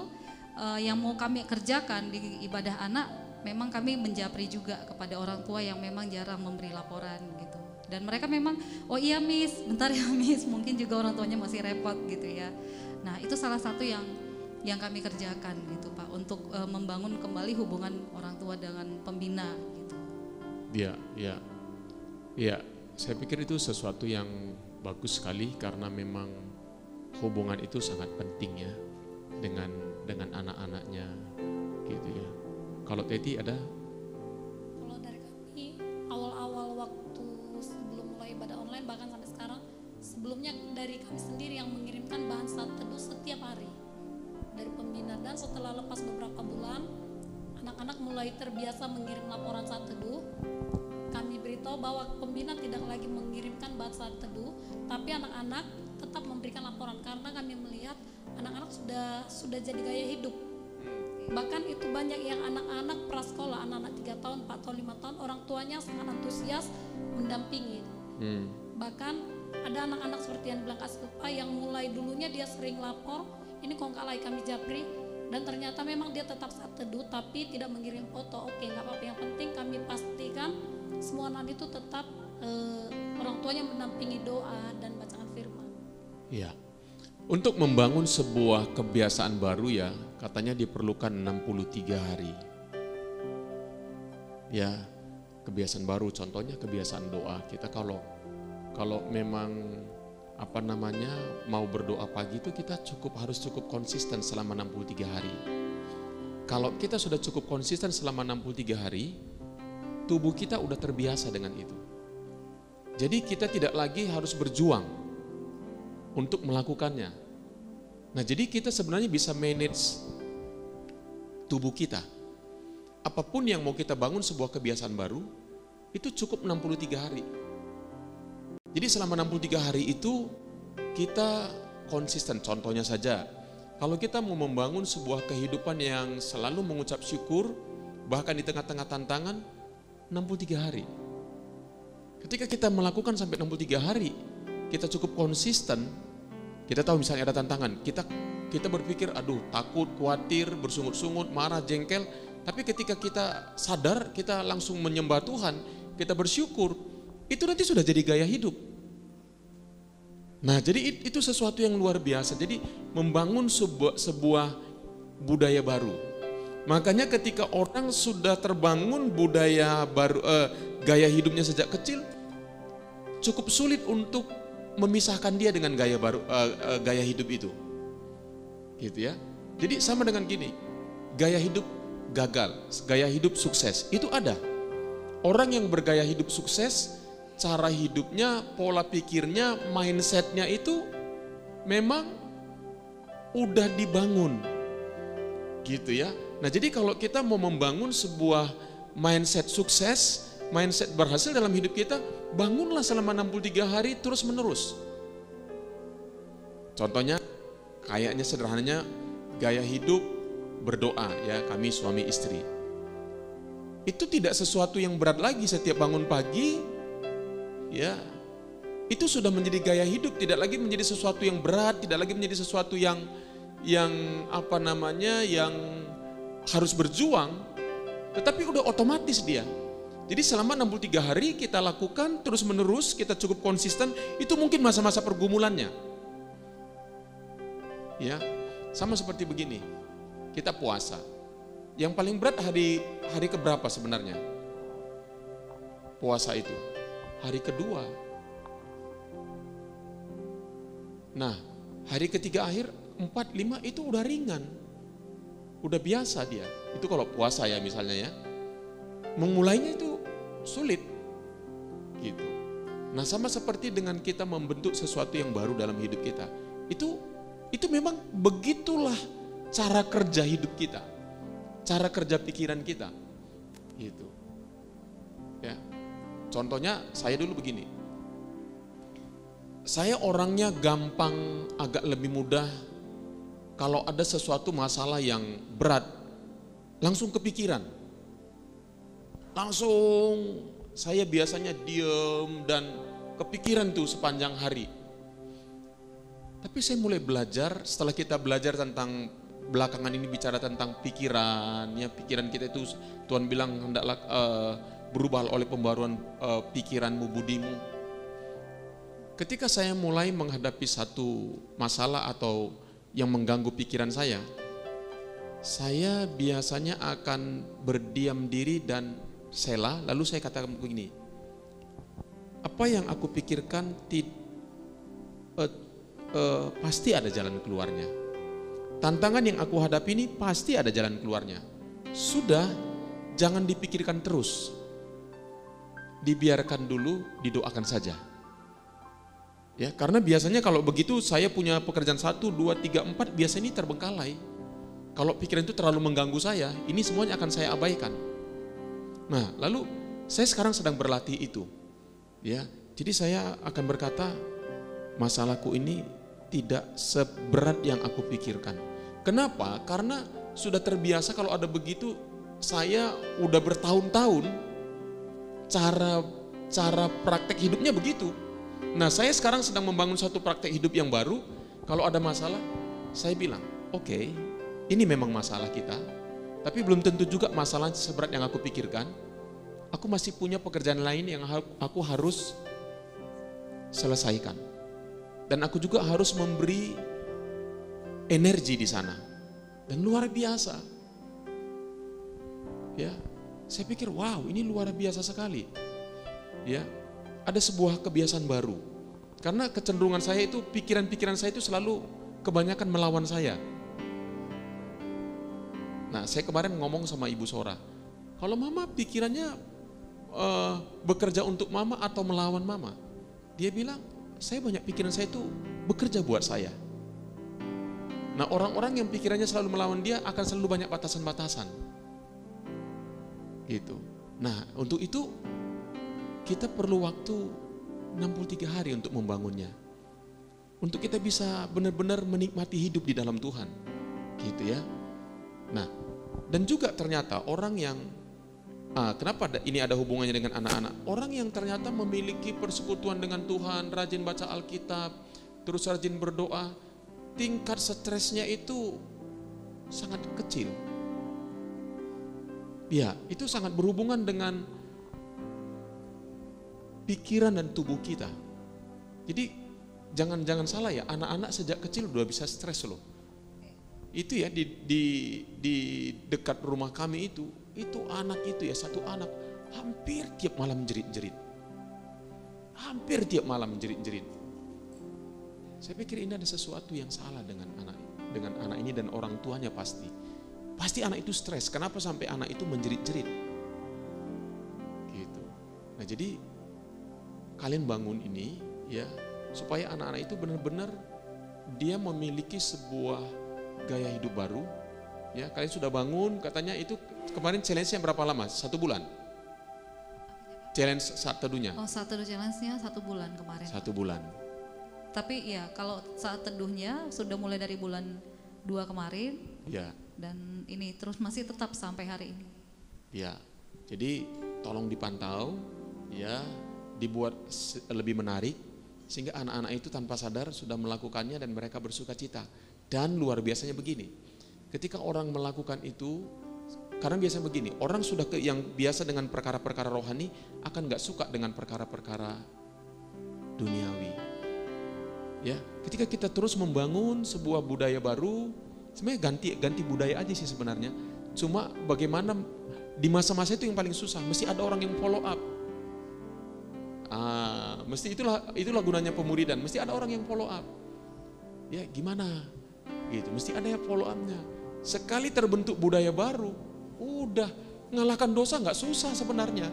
yang mau kami kerjakan di ibadah anak, memang kami menjapri juga kepada orang tua yang memang jarang memberi laporan gitu. Dan mereka memang, oh iya Miss, bentar ya Miss, mungkin juga orang tuanya masih repot gitu ya. Nah, itu salah satu yang kami kerjakan gitu Pak, untuk membangun kembali hubungan orang tua dengan pembina gitu.
Ya, saya pikir itu sesuatu yang bagus sekali karena memang hubungan itu sangat penting ya dengan anak-anaknya gitu ya. Kalau Teti ada?
Kalau dari kami awal-awal waktu sebelum mulai ibadah online bahkan sampai sekarang, sebelumnya dari kami sendiri yang mengirimkan bahan saat teduh setiap hari dari pembina, dan setelah lepas beberapa bulan anak-anak mulai terbiasa mengirim laporan saat teduh. Kami beritahu bahwa pembina tidak lagi mengirimkan bahan saat teduh, tapi anak-anak tetap memberikan laporan karena kami melihat anak-anak sudah jadi gaya hidup. Bahkan itu banyak yang anak-anak prasekolah, anak-anak 3 tahun, 4 tahun, 5 tahun, orang tuanya sangat antusias mendampingi. Bahkan ada anak-anak seperti yang bilang Kak Silpa yang mulai dulunya dia sering lapor, ini kok nggak lagi kami japri, dan ternyata memang dia tetap saat teduh tapi tidak mengirim foto. Oke, nggak apa-apa, yang penting kami pastikan semua anak itu tetap orang tuanya mendampingi doa dan bacaan firman.
Ya, untuk membangun sebuah kebiasaan baru ya, katanya diperlukan 63 hari. Ya, kebiasaan baru, contohnya kebiasaan doa. Kita kalau memang mau berdoa pagi itu kita harus cukup konsisten selama 63 hari. kalau kita sudah cukup konsisten selama 63 hari, tubuh kita udah terbiasa dengan itu. Jadi kita tidak lagi harus berjuang untuk melakukannya. Nah, jadi kita sebenarnya bisa manage tubuh kita. Apapun yang mau kita bangun sebuah kebiasaan baru, itu cukup 63 hari. Jadi selama 63 hari itu kita konsisten. Contohnya saja, kalau kita mau membangun sebuah kehidupan yang selalu mengucap syukur, bahkan di tengah-tengah tantangan, 63 hari. Ketika kita melakukan sampai 63 hari, kita cukup konsisten, kita tahu misalnya ada tantangan, kita berpikir, aduh takut, khawatir, bersungut-sungut, marah, jengkel, tapi ketika kita sadar, kita langsung menyembah Tuhan, kita bersyukur, itu nanti sudah jadi gaya hidup. Nah, jadi itu sesuatu yang luar biasa. Jadi membangun sebuah budaya baru. Makanya ketika orang sudah terbangun budaya baru, gaya hidupnya sejak kecil, cukup sulit untuk memisahkan dia dengan gaya baru, gaya hidup itu. Gitu ya. Jadi sama dengan gini, gaya hidup gagal, gaya hidup sukses, itu ada. Orang yang bergaya hidup sukses, cara hidupnya, pola pikirnya, mindsetnya itu memang udah dibangun, gitu ya. Nah, jadi kalau kita mau membangun sebuah mindset sukses, mindset berhasil dalam hidup kita, bangunlah selama 63 hari terus menerus. Contohnya, kayaknya sederhananya gaya hidup berdoa ya, kami suami istri. Itu tidak sesuatu yang berat lagi setiap bangun pagi, ya, itu sudah menjadi gaya hidup, tidak lagi menjadi sesuatu yang berat, tidak lagi menjadi sesuatu yang harus berjuang, tetapi udah otomatis dia. Jadi selama 63 hari kita lakukan terus menerus, kita cukup konsisten, itu mungkin masa-masa pergumulannya. Ya, sama seperti begini, kita puasa. Yang paling berat hari keberapa sebenarnya? Puasa itu hari kedua. Nah, hari ketiga akhir 4, 5 itu udah ringan. Udah biasa dia. Itu kalau puasa ya misalnya ya. Memulainya itu sulit. Gitu. Nah, sama seperti dengan kita membentuk sesuatu yang baru dalam hidup kita. Itu memang begitulah cara kerja hidup kita. Cara kerja pikiran kita. Gitu. Ya. Contohnya saya dulu begini, saya orangnya gampang, agak lebih mudah kalau ada sesuatu masalah yang berat, langsung kepikiran. Langsung saya biasanya diem dan kepikiran tuh sepanjang hari. Tapi saya mulai belajar, setelah kita belajar tentang belakangan ini bicara tentang pikiran, ya pikiran kita itu Tuhan bilang hendaklah berubah oleh pembaruan pikiranmu, budimu. Ketika saya mulai menghadapi satu masalah atau yang mengganggu pikiran saya biasanya akan berdiam diri dan sela, lalu saya katakan begini, apa yang aku pikirkan pasti ada jalan keluarnya. Tantangan yang aku hadapi ini pasti ada jalan keluarnya. Sudah, jangan dipikirkan terus. Dibiarkan dulu, didoakan saja. Ya, karena biasanya kalau begitu saya punya pekerjaan 1, 2, 3, 4 biasanya ini terbengkalai. Kalau pikiran itu terlalu mengganggu saya, ini semuanya akan saya abaikan. Nah, lalu saya sekarang sedang berlatih itu. Ya, jadi saya akan berkata, masalahku ini tidak seberat yang aku pikirkan. Kenapa? Karena sudah terbiasa kalau ada begitu, saya udah bertahun-tahun cara praktek hidupnya begitu. Nah, saya sekarang sedang membangun satu praktek hidup yang baru. Kalau ada masalah, saya bilang, oke, ini memang masalah kita, tapi belum tentu juga masalah seberat yang aku pikirkan. Aku masih punya pekerjaan lain yang aku harus selesaikan. Dan aku juga harus memberi energi di sana. Dan luar biasa. Ya, saya pikir, wow, ini luar biasa sekali. Ya, ada sebuah kebiasaan baru. Karena kecenderungan saya itu, pikiran-pikiran saya itu selalu kebanyakan melawan saya. Nah, saya kemarin ngomong sama Ibu Sora, kalau mama pikirannya bekerja untuk mama atau melawan mama, dia bilang, saya banyak pikiran saya itu bekerja buat saya. Nah, orang-orang yang pikirannya selalu melawan dia akan selalu banyak batasan-batasan. Gitu. Nah, untuk itu kita perlu waktu 63 hari untuk membangunnya. Untuk kita bisa benar-benar menikmati hidup di dalam Tuhan. Gitu ya. Nah, dan juga ternyata orang yang kenapa ini ada hubungannya dengan anak-anak? Orang yang ternyata memiliki persekutuan dengan Tuhan, rajin baca Alkitab, terus rajin berdoa, tingkat stresnya itu sangat kecil. Ya, itu sangat berhubungan dengan pikiran dan tubuh kita. Jadi jangan salah ya, anak-anak sejak kecil udah bisa stres loh. Itu ya di dekat rumah kami itu anak itu ya, satu anak hampir tiap malam jerit-jerit. Hampir tiap malam jerit-jerit. Saya pikir ini ada sesuatu yang salah dengan anak ini dan orang tuanya pasti. Pasti anak itu stres. Kenapa sampai anak itu menjerit-jerit? Gitu. Nah, jadi kalian bangun ini ya supaya anak-anak itu benar-benar dia memiliki sebuah gaya hidup baru. Ya, kalian sudah bangun, katanya itu kemarin challenge-nya berapa lama? 1 bulan? Challenge saat teduhnya?
Oh, saat teduh challenge-nya 1 bulan kemarin.
1 bulan.
Tapi ya kalau saat teduhnya sudah mulai dari bulan 2 kemarin.
Ya.
Dan ini terus masih tetap sampai hari ini.
Ya. Jadi tolong dipantau ya, dibuat lebih menarik sehingga anak-anak itu tanpa sadar sudah melakukannya dan mereka bersuka cita. Dan luar biasanya begini, ketika orang melakukan itu, karena biasanya begini, orang sudah yang biasa dengan perkara-perkara rohani akan gak suka dengan perkara-perkara duniawi. Ya, ketika kita terus membangun sebuah budaya baru, sebenarnya ganti budaya aja sih sebenarnya. Cuma bagaimana di masa-masa itu yang paling susah, mesti ada orang yang follow up. Mesti itulah gunanya pemuridan, mesti ada orang yang follow up. Ya, gimana? Gitu, mesti ada yang follow up-nya. Sekali terbentuk budaya baru, udah ngalahkan dosa nggak susah sebenarnya.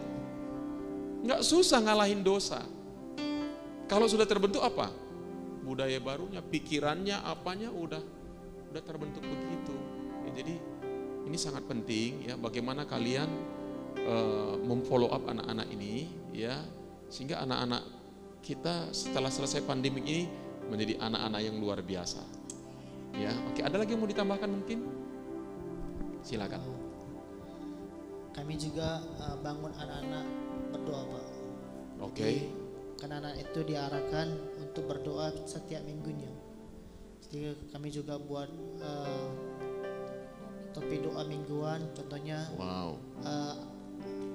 Nggak susah ngalahin dosa. Kalau sudah terbentuk apa? Budaya barunya, pikirannya, apanya udah terbentuk begitu. Ya, jadi ini sangat penting ya, bagaimana kalian memfollow up anak-anak ini ya, sehingga anak-anak kita setelah selesai pandemi ini menjadi anak-anak yang luar biasa. Ya, oke, ada lagi yang mau ditambahkan mungkin? Silakan.
Kami juga bangun anak-anak berdoa, Pak.
Oke.
Jadi, kan anak itu diarahkan untuk berdoa setiap minggunya. Jadi kami juga buat topik doa mingguan. Contohnya,
Wow.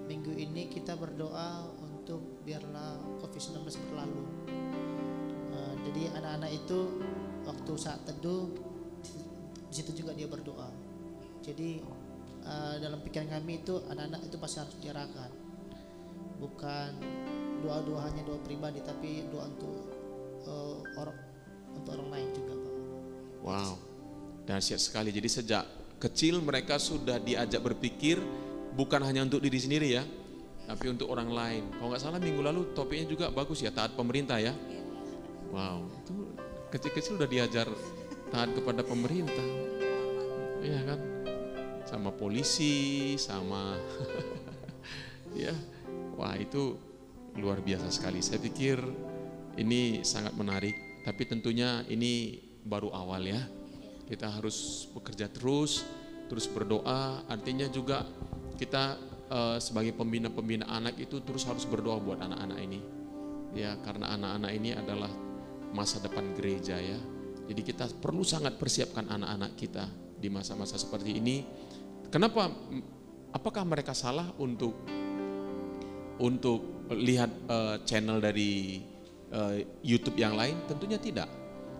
minggu ini kita berdoa untuk biarlah COVID-19 berlalu. Jadi anak-anak itu waktu saat teduh di situ juga dia berdoa. Jadi dalam pikiran kami itu anak-anak itu pasti harus diarahkan. Bukan doa hanya doa pribadi, tapi doa untuk orang lain juga, Pak.
Wow. Dahsyat sekali. Jadi sejak kecil mereka sudah diajak berpikir bukan hanya untuk diri sendiri ya, tapi untuk orang lain. Kalau nggak salah minggu lalu topiknya juga bagus ya, taat pemerintah ya. Wow, itu kecil-kecil udah diajar taat kepada pemerintah. Iya kan? Sama polisi, sama ya. Wah, itu luar biasa sekali. Saya pikir ini sangat menarik, tapi tentunya ini baru awal ya. Kita harus bekerja terus berdoa. Artinya juga kita sebagai pembina-pembina anak itu terus harus berdoa buat anak-anak ini. Ya, karena anak-anak ini adalah masa depan gereja ya. Jadi kita perlu sangat persiapkan anak-anak kita di masa-masa seperti ini. Kenapa? Apakah mereka salah untuk lihat channel dari YouTube yang lain? Tentunya tidak.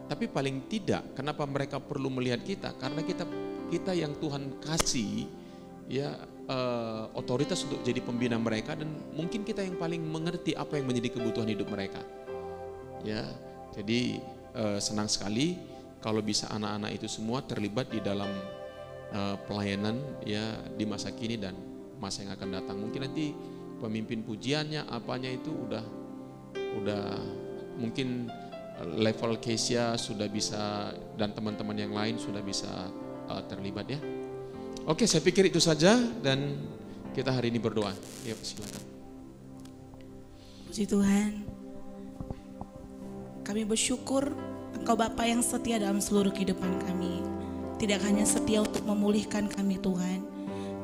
Tapi paling tidak, kenapa mereka perlu melihat kita? Karena kita yang Tuhan kasih ya otoritas untuk jadi pembina mereka, dan mungkin kita yang paling mengerti apa yang menjadi kebutuhan hidup mereka. Ya, jadi senang sekali kalau bisa anak-anak itu semua terlibat di dalam pelayanan ya di masa kini dan masa yang akan datang. Mungkin nanti pemimpin pujiannya apanya itu udah mungkin level Kesia sudah bisa dan teman-teman yang lain sudah bisa terlibat ya. Oke, saya pikir itu saja dan kita hari ini berdoa. Ya, silakan.
Puji Tuhan. Kami bersyukur Engkau Bapa yang setia dalam seluruh kehidupan kami. Tidak hanya setia untuk memulihkan kami Tuhan,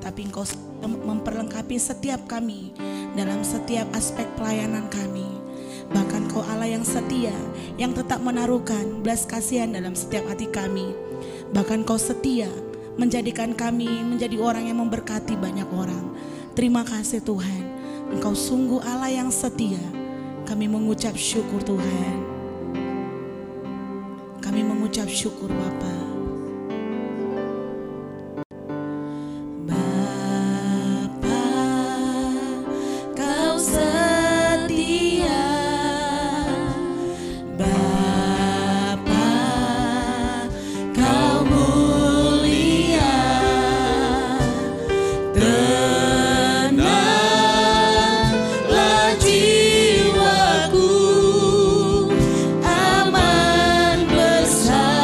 tapi Engkau memperlengkapi setiap kami dalam setiap aspek pelayanan kami. Bahkan Kau Allah yang setia, yang tetap menaruhkan belas kasihan dalam setiap hati kami. Bahkan Kau setia menjadikan kami menjadi orang yang memberkati banyak orang. Terima kasih Tuhan, Engkau sungguh Allah yang setia. Kami mengucap syukur Tuhan. Kami mengucap syukur Bapa.
Aman bersama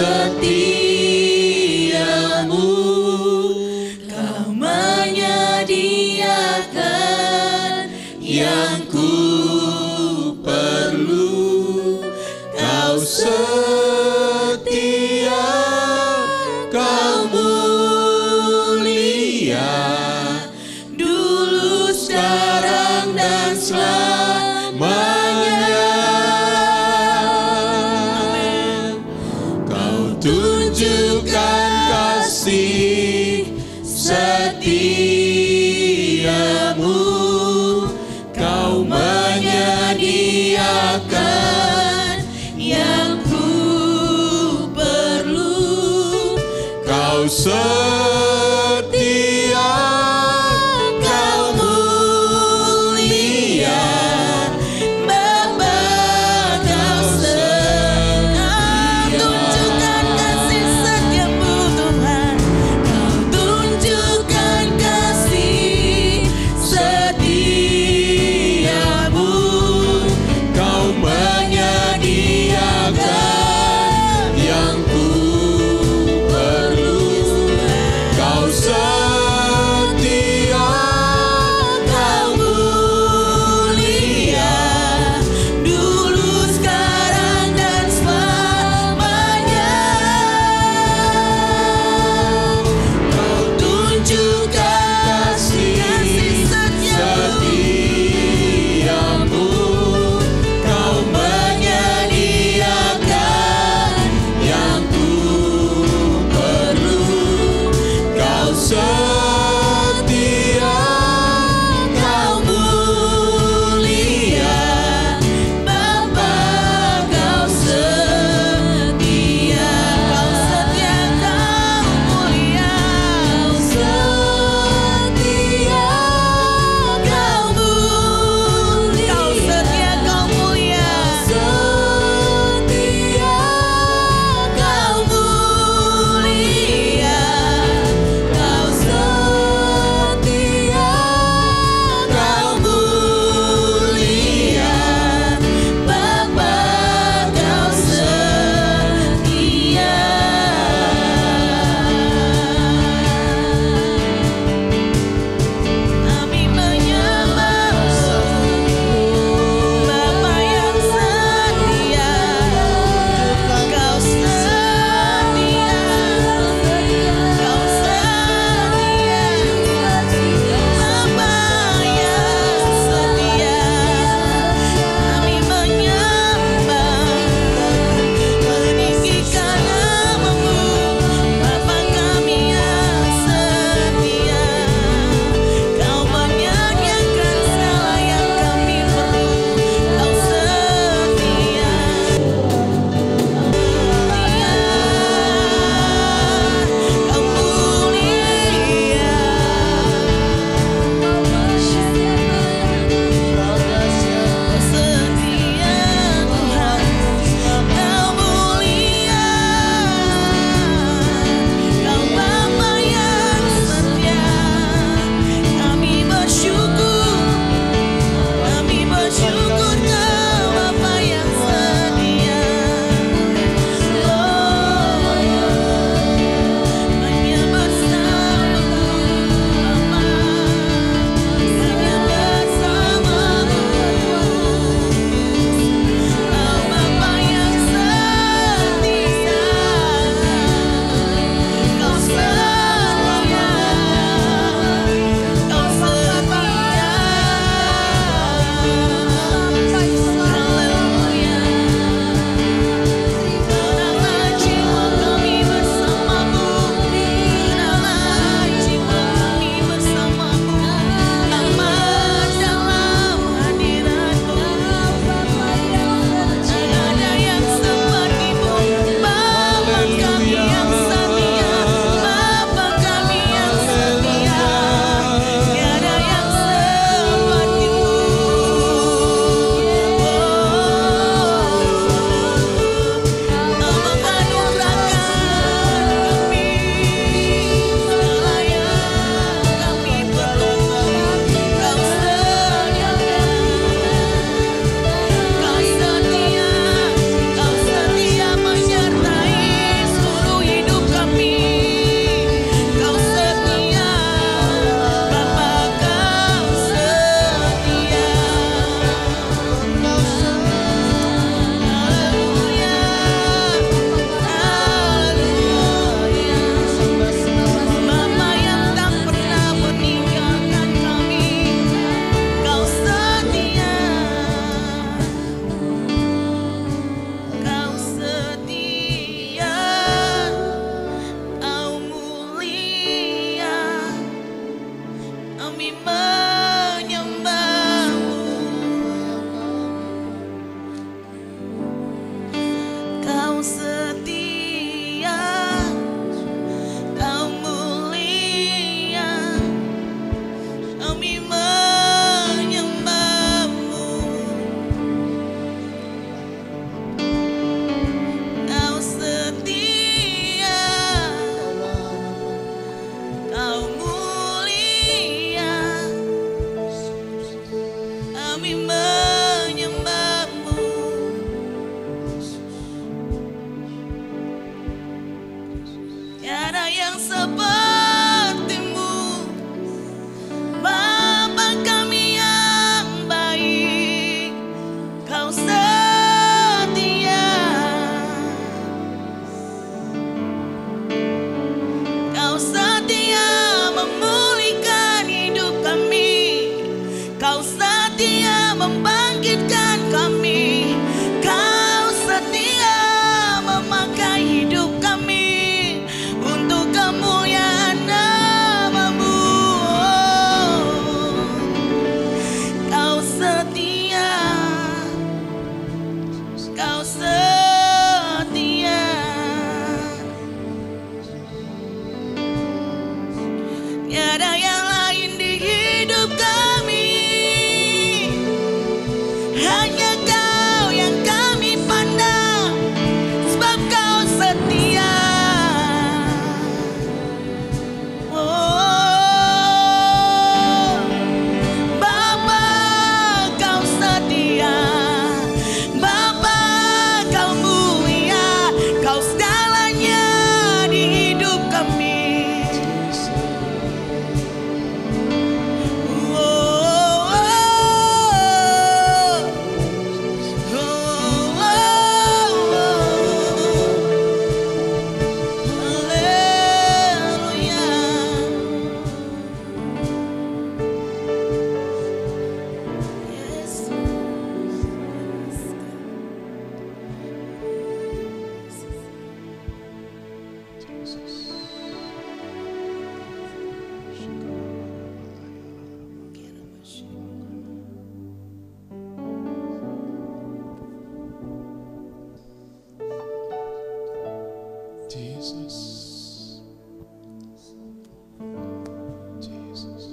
setiamu, Kau menyediakan yang ku perlu. Kau setia, Kau mulia, dulu, sekarang, dan selamanya. Kau tunjukkan kasih setiamu, Kau menyediakan yang ku perlu. Kau setia, Kau mulia, Bapa, Kau setia. Tunjukkan kasih setiamu Tuhan, Kau tunjukkan kasih setiamu, Kau menyediakan yang ku perlu.
yang seperti-Mu. Bapa kami yang baik, Kau setia. Kau setia memulihkan hidup kami. Kau setia membangkitkan kami. Kau setia memakai hidup kami untuk kemuliaan nama-Mu. Kau setia, Kau setia. Tiada yang lain di hidup kami, hanya Kau yang kami pandang, sebab Kau setia. Oh, Bapa, Kau setia. Bapa, Kau mulia. Kau segalanya di hidup kami.
Jesus. Jesus.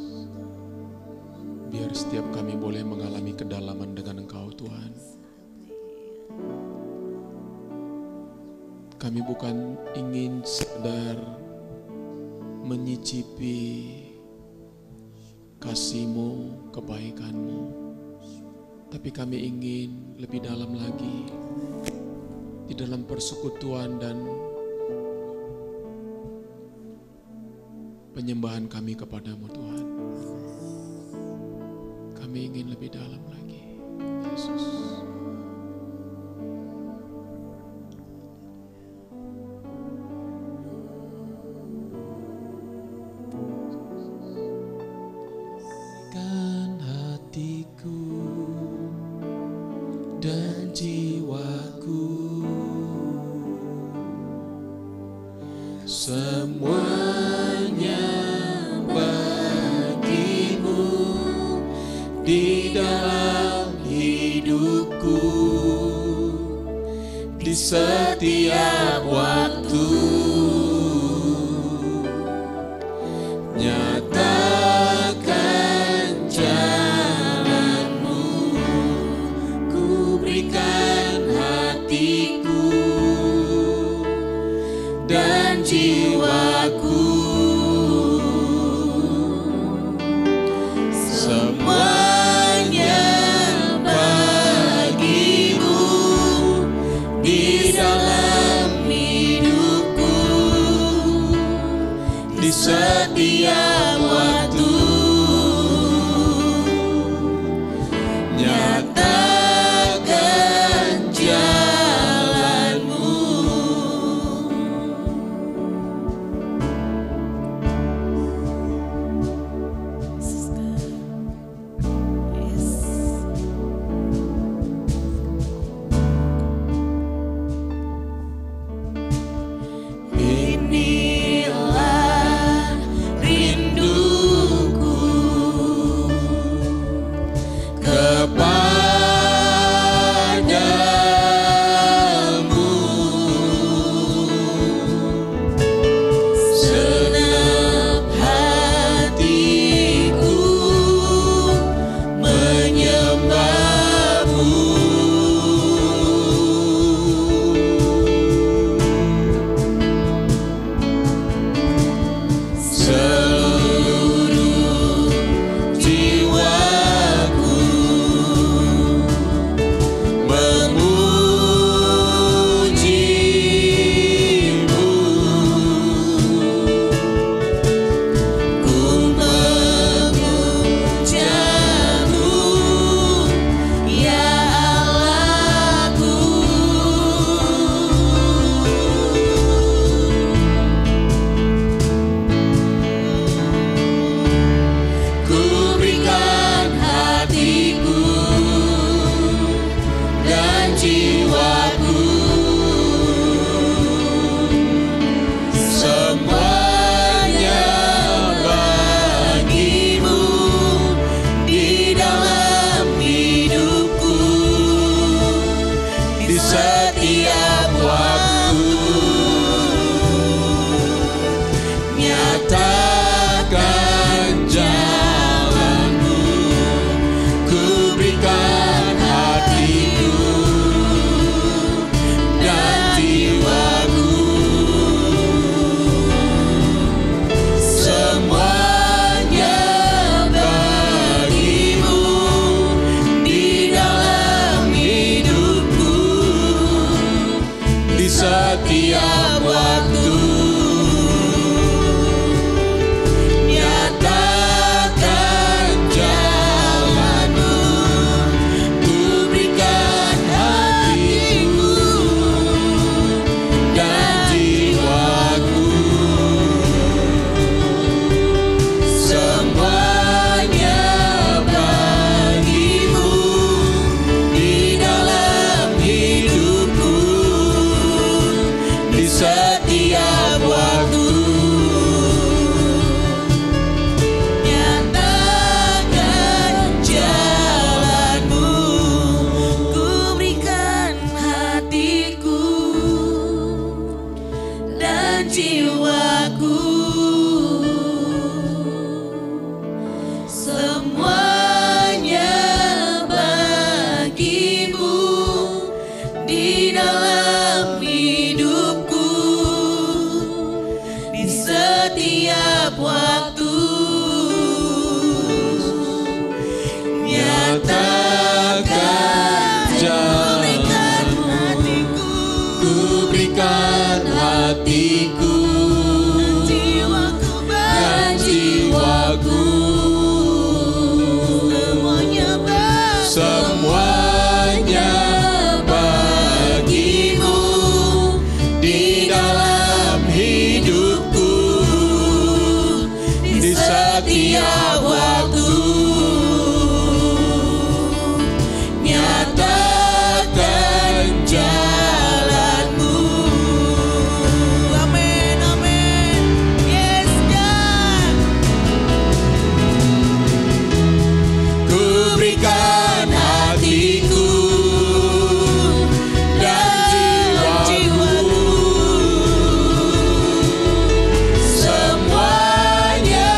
Biar setiap kami boleh mengalami kedalaman dengan Engkau, Tuhan. Kami bukan ingin sekedar menyicipi kasih-Mu, kebaikan-Mu, tapi kami ingin lebih dalam lagi di dalam persekutuan dan penyembahan kami kepadamu, Tuhan. Kami ingin lebih dalam lagi, Yesus. Kan hatiku dan jiwaku, semuanya bagi-Mu di dalam hidupku, di setiap waktu. Nyatakan jalan-Mu, ku berikan hatiku dan jiwaku, semuanya bagi-Mu di dalam hidupku, di setiap waktu. Nyatakan jalan-Mu. Inilah rindu
setiap waktu. Nyatakan jalan-Mu, ku berikan hatiku dan jiwaku, semuanya bagi-Mu di dalam hidupku, di setiap waktu. Nyatakan jalan, ku berikan hatiku dan jiwaku, semuanya bagi-Mu di dalam hidupku, di setiap waktu. Nyatakan jalan-Mu. Amin, amin. Yes, God. Ku berikan hatiku dan jiwaku, semuanya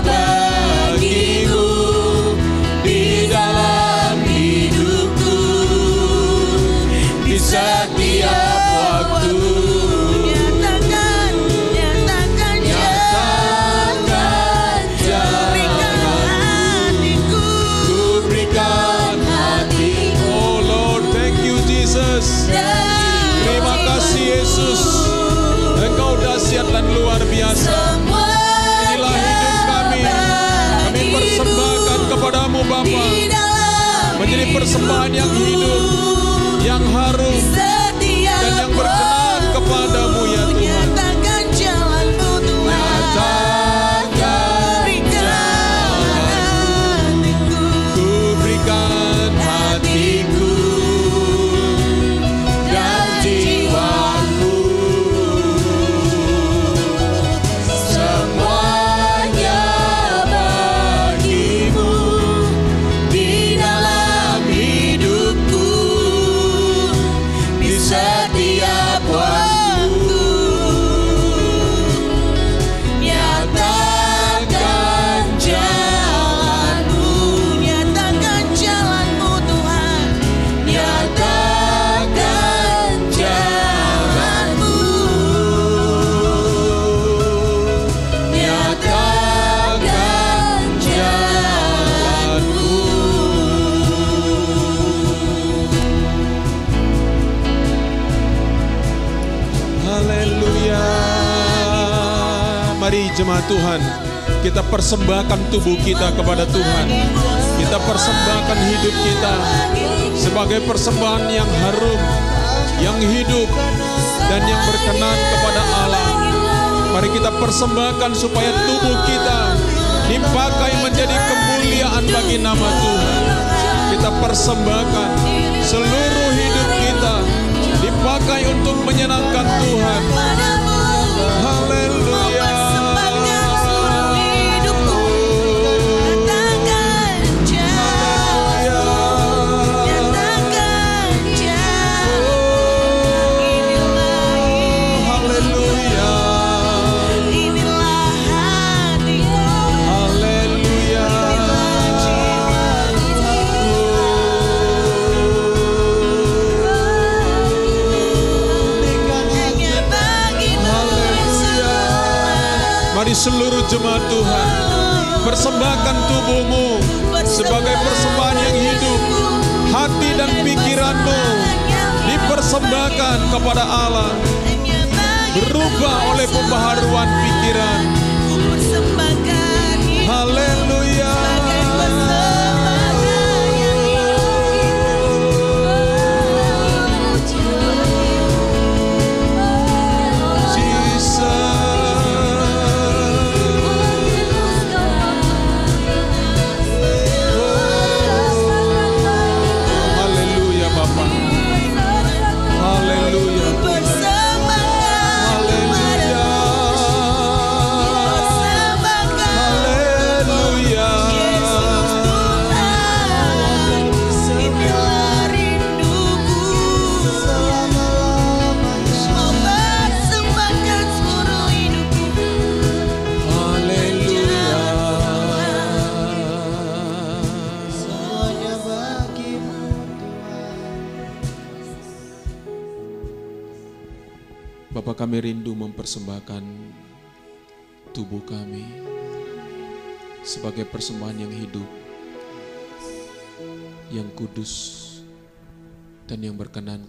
bagi-Mu di dalam hidupku, di setiap waktu. Nyatakan jalan, ku berikan hatiku.
Oh Lord, thank you Jesus. Terima kasih Yesus. Engkau dahsyat dan luar biasa. Inilah hidup kami. Kami persembahkan kepadamu Bapa, menjadi persembahan yang hidup, yang harum, dan yang berkenan kepadamu ya Tuhan.
Nyatakan jalan-Mu Tuhan.
Ku berikan hatiku
Dan jiwaku, semuanya bagi-Mu di dalam hidupku, di setiap waktu. Nyatakan jalan-Mu, nyatakan jalan-Mu Tuhan. Nyatakan jalan-Mu, nyatakan jalan-Mu.
Haleluya. Mari jemaat Tuhan, kita persembahkan tubuh kita kepada Tuhan. Kita persembahkan hidup kita sebagai persembahan yang harum, yang hidup, dan yang berkenan kepada Allah. Mari kita persembahkan supaya tubuh kita dipakai menjadi kemuliaan bagi nama Tuhan. Kita persembahkan seluruh hidup kita dipakai untuk menyenangkan Tuhan. Haleluya. Haleluya. Haleluya. Mari seluruh jemaat Tuhan, persembahkan tubuhmu sebagai persembahan yang hidup. Hati dan pikiranmu dipersembahkan kepada Allah, berubah oleh pembaharuan pikiran. Haleluya. Haleluya. Bapa, kami rindu mempersembahkan tubuh kami sebagai persembahan yang hidup, yang kudus, dan yang berkenan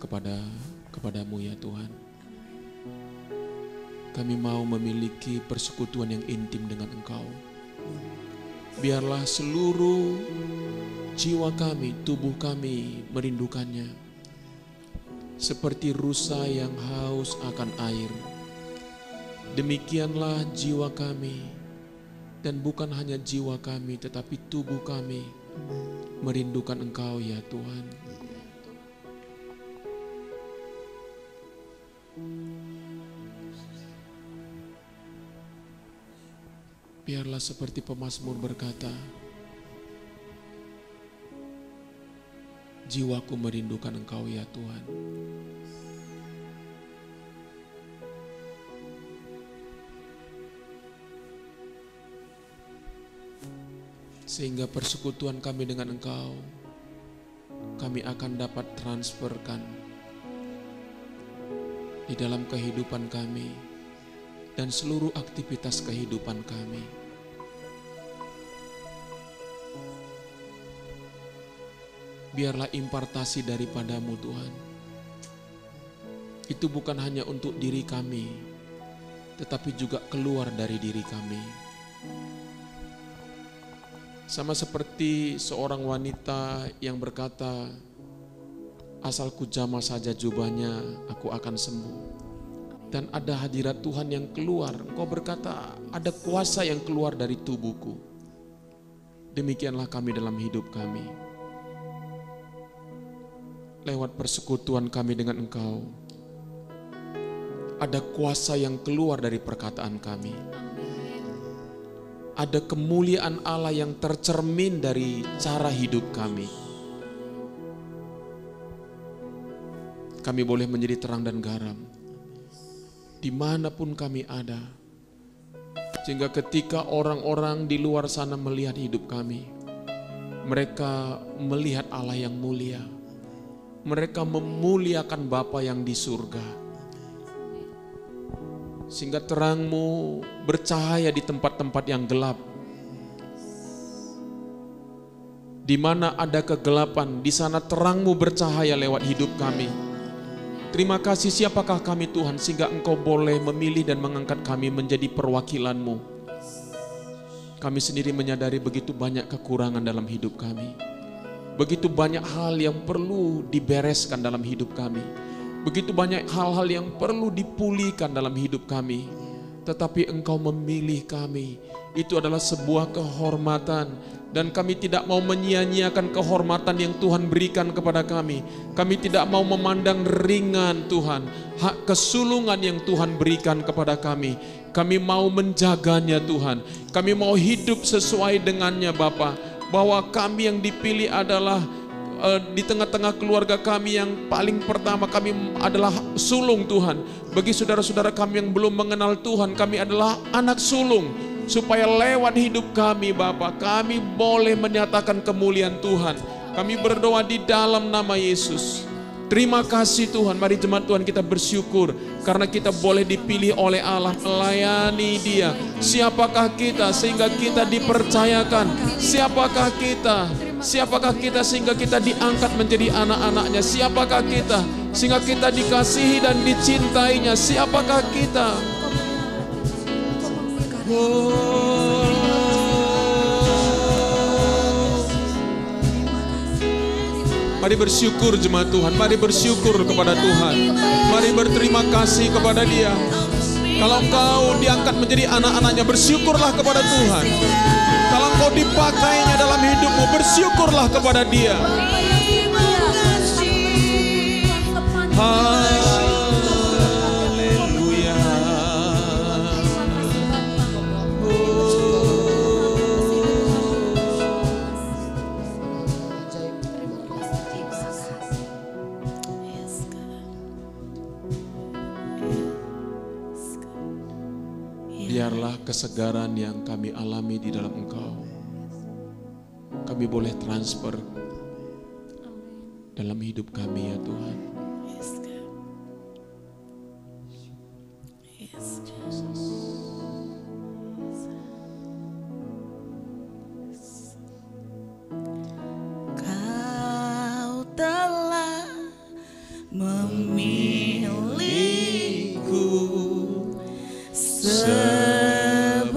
kepadamu ya Tuhan. Kami mau memiliki persekutuan yang intim dengan Engkau. Biarlah seluruh jiwa kami, tubuh kami merindukannya. Seperti rusa yang haus akan air, demikianlah jiwa kami, dan bukan hanya jiwa kami tetapi tubuh kami merindukan Engkau ya Tuhan. Biarlah seperti pemazmur berkata, jiwaku merindukan Engkau ya Tuhan. Sehingga persekutuan kami dengan Engkau, kami akan dapat transferkan di dalam kehidupan kami dan seluruh aktivitas kehidupan kami. Biarlah impartasi daripadamu Tuhan, itu bukan hanya untuk diri kami, tetapi juga keluar dari diri kami. Sama seperti seorang wanita yang berkata, asal ku jamah saja jubahnya, aku akan sembuh. Dan ada hadirat Tuhan yang keluar. Engkau berkata, ada kuasa yang keluar dari tubuhku. Demikianlah kami dalam hidup kami. Lewat persekutuan kami dengan Engkau, ada kuasa yang keluar dari perkataan kami. Ada kemuliaan Allah yang tercermin dari cara hidup kami. Kami boleh menjadi terang dan garam dimanapun kami ada, sehingga ketika orang-orang di luar sana melihat hidup kami, mereka melihat Allah yang mulia. Mereka memuliakan Bapa yang di surga. Sehingga terang-Mu bercahaya di tempat-tempat yang gelap. Di mana ada kegelapan, di sana terang-Mu bercahaya lewat hidup kami. Terima kasih, siapakah kami Tuhan, sehingga Engkau boleh memilih dan mengangkat kami menjadi perwakilan-Mu. Kami sendiri menyadari begitu banyak kekurangan dalam hidup kami. Begitu banyak hal yang perlu dibereskan dalam hidup kami. Begitu banyak hal-hal yang perlu dipulihkan dalam hidup kami. Tetapi Engkau memilih kami. Itu adalah sebuah kehormatan. Dan kami tidak mau menyia-nyiakan kehormatan yang Tuhan berikan kepada kami. Kami tidak mau memandang ringan Tuhan hak kesulungan yang Tuhan berikan kepada kami. Kami mau menjaganya Tuhan. Kami mau hidup sesuai dengannya Bapa. Bahwa kami yang dipilih adalah di tengah-tengah keluarga kami yang paling pertama kami adalah sulung Tuhan. Bagi saudara-saudara kami yang belum mengenal Tuhan, kami adalah anak sulung. Supaya lewat hidup kami Bapa, kami boleh menyatakan kemuliaan Tuhan. Kami berdoa di dalam nama Yesus. Terima kasih Tuhan, mari jemaat Tuhan kita bersyukur karena kita boleh dipilih oleh Allah melayani Dia. Siapakah kita sehingga kita dipercayakan? Siapakah kita? Siapakah kita sehingga kita diangkat menjadi anak-anaknya? Siapakah kita sehingga kita dikasihi dan dicintainya? Siapakah kita? Mari bersyukur jemaat Tuhan, mari bersyukur kepada Tuhan. Mari berterima kasih kepada Dia. Kalau engkau diangkat menjadi anak-anaknya, bersyukurlah kepada Tuhan. Kalau engkau dipakainya dalam hidupmu, bersyukurlah kepada Dia. Haleluya. Biarlah kesegaran yang kami alami di dalam Engkau, kami boleh transfer dalam hidup kami ya Tuhan.
Yes, Jesus. Kau telah memilihku sebelum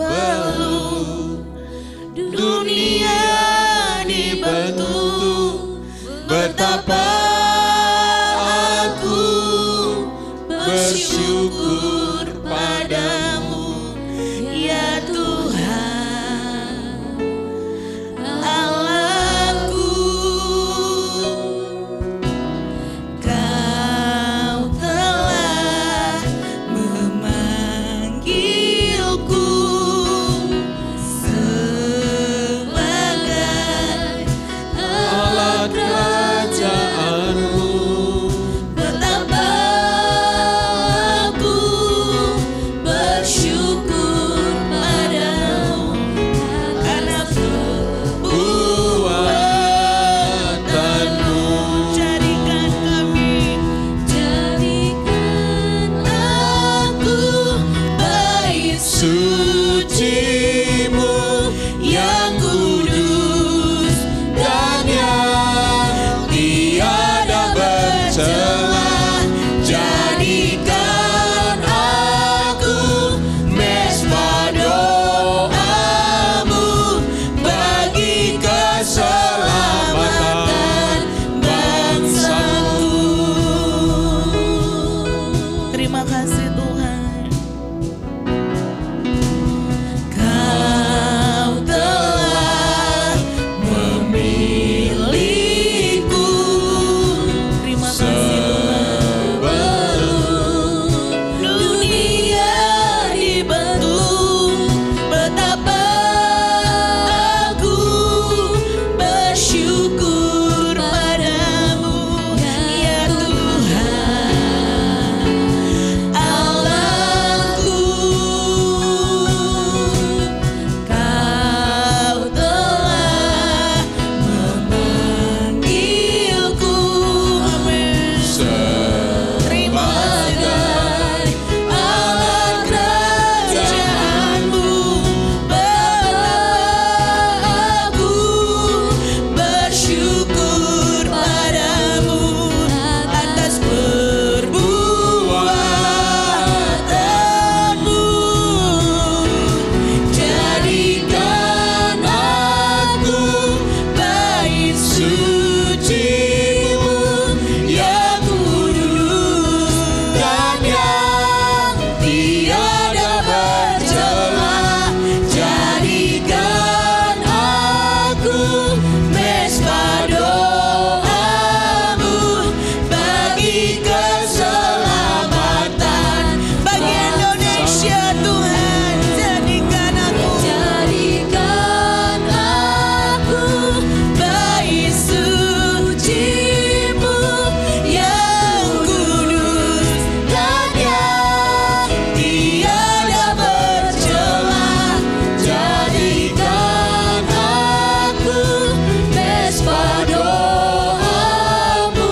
dunia dibentuk. Betapa aku bersyukur padamu, ya Tuhan Allahku. Kau telah memanggilku sebagai alat kerajaanmu. Betapa aku bersyukur padamu, karena perbuatanmu. Jadikan aku bait suci-Mu yang kudus dan yang tiada bercela. Jadikan aku mesbah doa-Mu bagi keselamatan bangsaku. Terima kasih Tuhan. Kau telah memilihku. Terima kasih Tuhan. Dunia dibentuk. Betapa aku bersyukur padamu, ya Tuhan Allahku. Kau telah memanggilku sebagai alat kerajaanmu. Betapa aku bersyukur padamu atas perbuatanmu. Jadikan aku bait suci-Mu yang kudus dan yang tiada bercela. Jadikan aku mesbah doa-Mu bagi keselamatan bagi Indonesia Tuhan. Jadikan aku bait suci-Mu yang kudus dan yang tiada bercela. Jadikan aku mesbah doa-Mu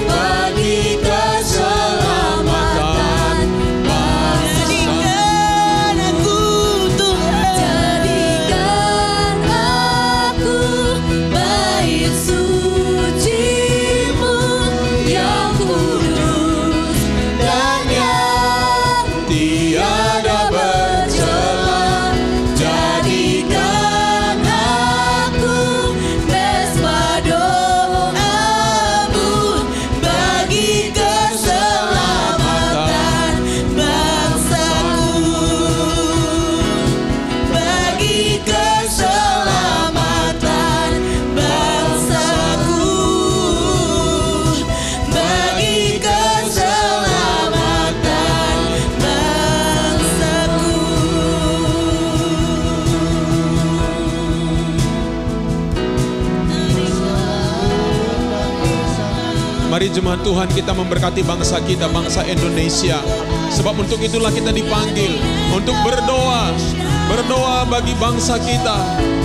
bagi keselamatan bangsa. Jadikan aku Tuhan. Jadikan aku bait suci-Mu yang kudus dan yang tiada bercela. Jadikan aku mesbah doa-Mu bagi keselamatan bangsaku. Bagi keselamatan bangsaku. Bagi keselamatan bangsaku.
Mari jemaat Tuhan, kita memberkati bangsa kita, bangsa Indonesia. Sebab untuk itulah kita dipanggil untuk berdoa. Berdoa bagi bangsa kita.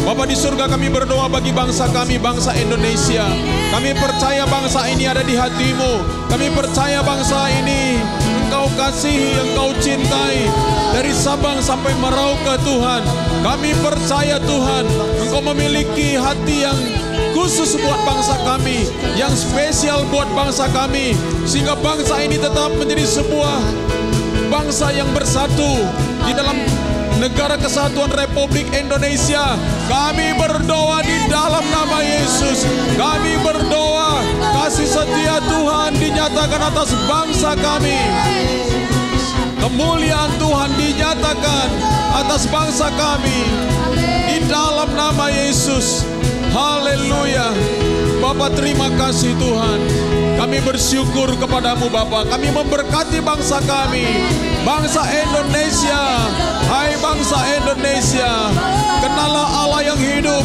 Bapa di surga, kami berdoa bagi bangsa kami, bangsa Indonesia. Kami percaya bangsa ini ada di hati-Mu. Kami percaya bangsa ini Engkau kasihi, Engkau cintai. Dari Sabang sampai Merauke Tuhan, kami percaya Tuhan, Engkau memiliki hati yang khusus buat bangsa kami, yang spesial buat bangsa kami, sehingga bangsa ini tetap menjadi sebuah bangsa yang bersatu di dalam Negara Kesatuan Republik Indonesia. Kami berdoa di dalam nama Yesus. Kami berdoa kasih setia Tuhan dinyatakan atas bangsa kami. Kemuliaan Tuhan dinyatakan atas bangsa kami di dalam nama Yesus. Haleluya. Bapak, terima kasih Tuhan. Kami bersyukur kepadamu Bapa. Kami memberkati bangsa kami, bangsa Indonesia. Hai bangsa Indonesia, kenallah Allah yang hidup,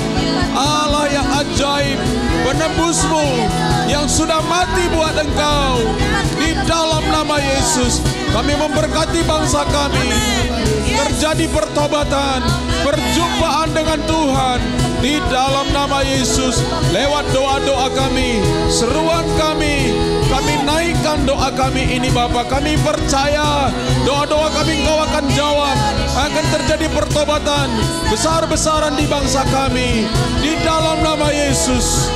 Allah yang ajaib, penebusmu yang sudah mati buat engkau. Di dalam nama Yesus, kami memberkati bangsa kami. Terjadi pertobatan, perjumpaan dengan Tuhan. Di dalam nama Yesus, lewat doa-doa kami, seruan kami naikkan doa kami ini Bapak. Kami percaya doa-doa kami Engkau akan jawab. Akan terjadi pertobatan besar-besaran di bangsa kami. Di dalam nama Yesus.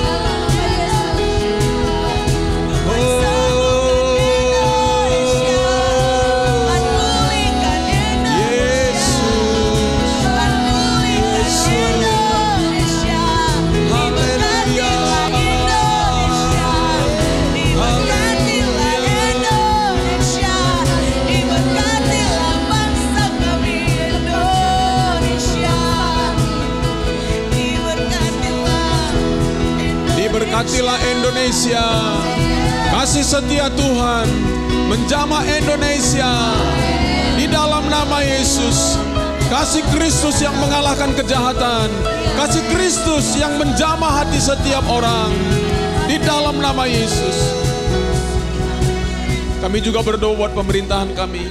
Berkatilah Indonesia. Kasih setia Tuhan menjamah Indonesia di dalam nama Yesus. Kasih Kristus yang mengalahkan kejahatan. Kasih Kristus yang menjamah hati setiap orang di dalam nama Yesus. Kami juga berdoa buat pemerintahan kami.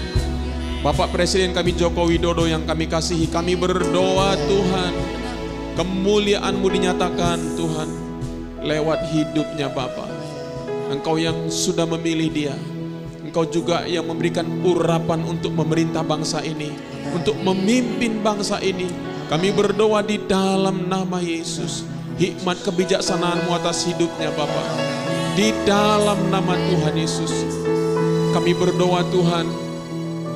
Bapak Presiden kami Joko Widodo yang kami kasihi. Kami berdoa Tuhan, kemuliaan-Mu dinyatakan Tuhan lewat hidupnya Bapa. Engkau yang sudah memilih dia. Engkau juga yang memberikan urapan untuk memerintah bangsa ini, untuk memimpin bangsa ini. Kami berdoa di dalam nama Yesus. Hikmat kebijaksanaan-Mu atas hidupnya Bapa. Di dalam nama Tuhan Yesus. Kami berdoa Tuhan.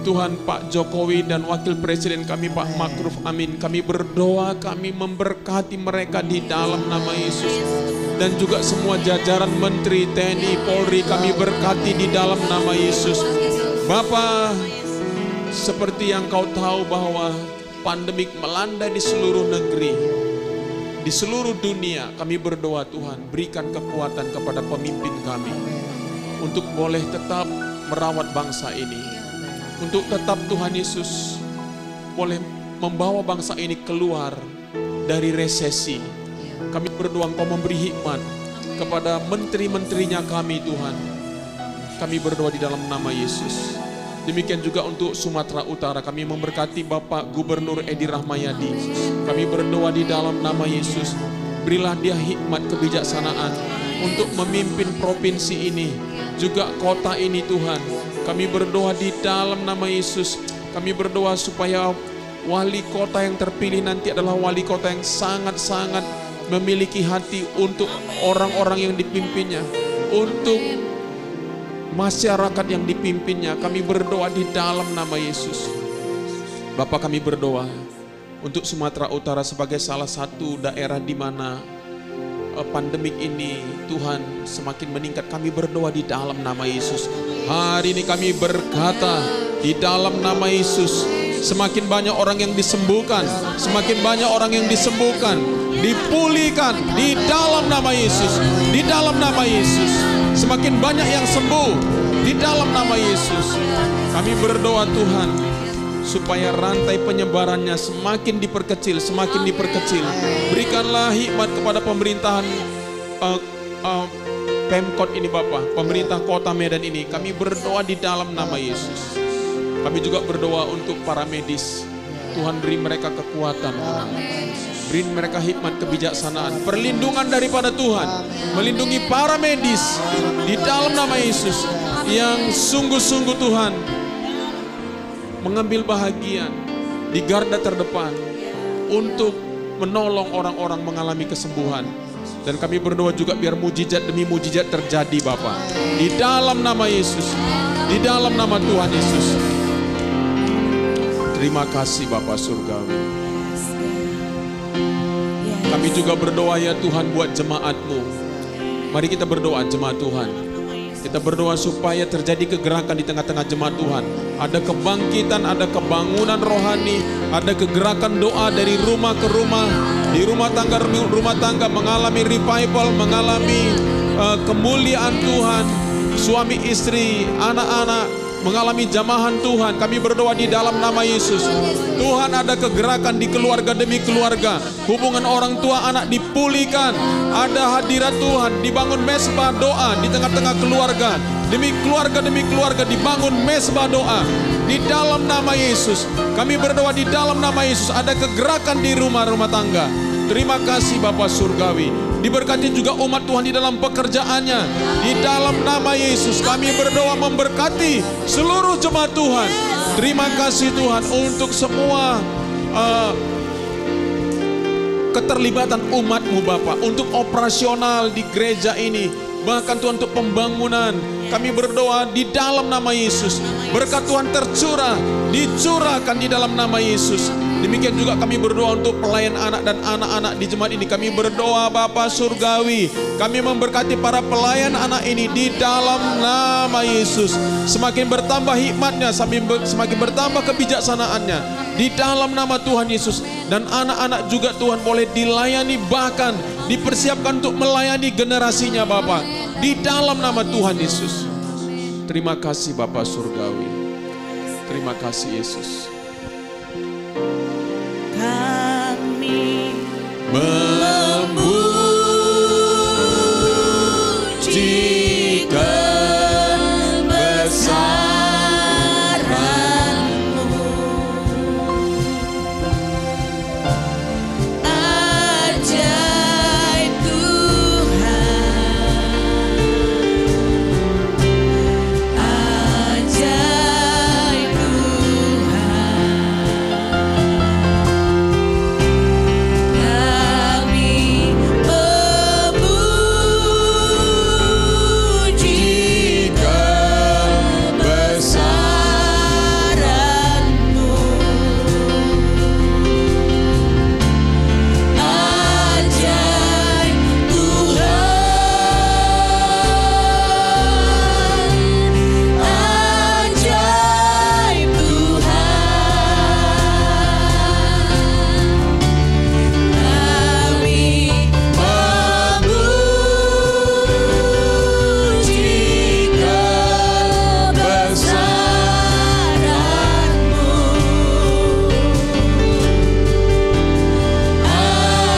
Tuhan Pak Jokowi dan Wakil Presiden kami Pak Ma'ruf Amin. Kami berdoa, kami memberkati mereka di dalam nama Yesus. Dan juga semua jajaran Menteri, TNI, Polri kami berkati di dalam nama Yesus. Bapa, seperti yang Kau tahu bahwa pandemik melanda di seluruh negeri, di seluruh dunia, kami berdoa Tuhan, berikan kekuatan kepada pemimpin kami untuk boleh tetap merawat bangsa ini, untuk tetap Tuhan Yesus boleh membawa bangsa ini keluar dari resesi. Kami berdoa Engkau memberi hikmat kepada menteri-menterinya kami Tuhan. Kami berdoa di dalam nama Yesus. Demikian juga untuk Sumatera Utara, kami memberkati Bapak Gubernur Edi Rahmayadi. Kami berdoa di dalam nama Yesus. Berilah dia hikmat kebijaksanaan untuk memimpin provinsi ini, juga kota ini Tuhan. Kami berdoa di dalam nama Yesus. Kami berdoa supaya wali kota yang terpilih nanti adalah wali kota yang sangat-sangat memiliki hati untuk orang-orang yang dipimpinnya, untuk masyarakat yang dipimpinnya. Kami berdoa di dalam nama Yesus. Bapak, kami berdoa untuk Sumatera Utara sebagai salah satu daerah di mana pandemik ini Tuhan semakin meningkat. Kami berdoa di dalam nama Yesus. Hari ini kami berkata di dalam nama Yesus, semakin banyak orang yang disembuhkan, semakin banyak orang yang disembuhkan, dipulihkan di dalam nama Yesus, di dalam nama Yesus. Semakin banyak yang sembuh di dalam nama Yesus. Kami berdoa Tuhan supaya rantai penyebarannya semakin diperkecil, semakin diperkecil. Berikanlah hikmat kepada pemerintahan Pemkot ini Bapak, pemerintah kota Medan ini. Kami berdoa di dalam nama Yesus. Kami juga berdoa untuk para medis. Tuhan beri mereka kekuatan, beri mereka hikmat kebijaksanaan, perlindungan daripada Tuhan, melindungi para medis di dalam nama Yesus yang sungguh-sungguh Tuhan mengambil bahagian di garda terdepan untuk menolong orang-orang mengalami kesembuhan. Dan kami berdoa juga biar mujizat demi mujizat terjadi Bapa. Di dalam nama Yesus, di dalam nama Tuhan Yesus. Terima kasih Bapa Surgawi. Kami juga berdoa ya Tuhan buat jemaat-Mu. Mari kita berdoa jemaat Tuhan. Kita berdoa supaya terjadi kegerakan di tengah-tengah jemaat Tuhan. Ada kebangkitan, ada kebangunan rohani, ada kegerakan doa dari rumah ke rumah, di rumah tangga mengalami revival, mengalami kemuliaan Tuhan. Suami istri, anak-anak mengalami jamahan Tuhan. Kami berdoa di dalam nama Yesus. Tuhan, ada kegerakan di keluarga demi keluarga. Hubungan orang tua anak dipulihkan. Ada hadirat Tuhan, dibangun mesbah doa di tengah-tengah keluarga. Demi keluarga dibangun mesbah doa. Di dalam nama Yesus. Kami berdoa di dalam nama Yesus. Ada kegerakan di rumah-rumah tangga. Terima kasih Bapa Surgawi. Diberkati juga umat Tuhan di dalam pekerjaannya. Di dalam nama Yesus kami berdoa memberkati seluruh jemaat Tuhan. Terima kasih Tuhan untuk semua keterlibatan umat-Mu Bapa. Untuk operasional di gereja ini. Bahkan Tuhan untuk pembangunan. Kami berdoa di dalam nama Yesus. Berkat Tuhan dicurahkan di dalam nama Yesus. Demikian juga kami berdoa untuk pelayan anak dan anak-anak di jemaat ini. Kami berdoa Bapa Surgawi. Kami memberkati para pelayan anak ini di dalam nama Yesus. Semakin bertambah hikmatnya, semakin bertambah kebijaksanaannya. Di dalam nama Tuhan Yesus. Dan anak-anak juga Tuhan boleh dilayani, bahkan dipersiapkan untuk melayani generasinya Bapa. Di dalam nama Tuhan Yesus. Terima kasih Bapa Surgawi. Terima kasih Yesus.
Kami
memuji kebesaran-Mu, ajaib Tuhan, ajaib Tuhan. Kami memuji kebesaran-Mu, ajaib Tuhan, ajaib Tuhan. Kami memuji kebesaran-Mu,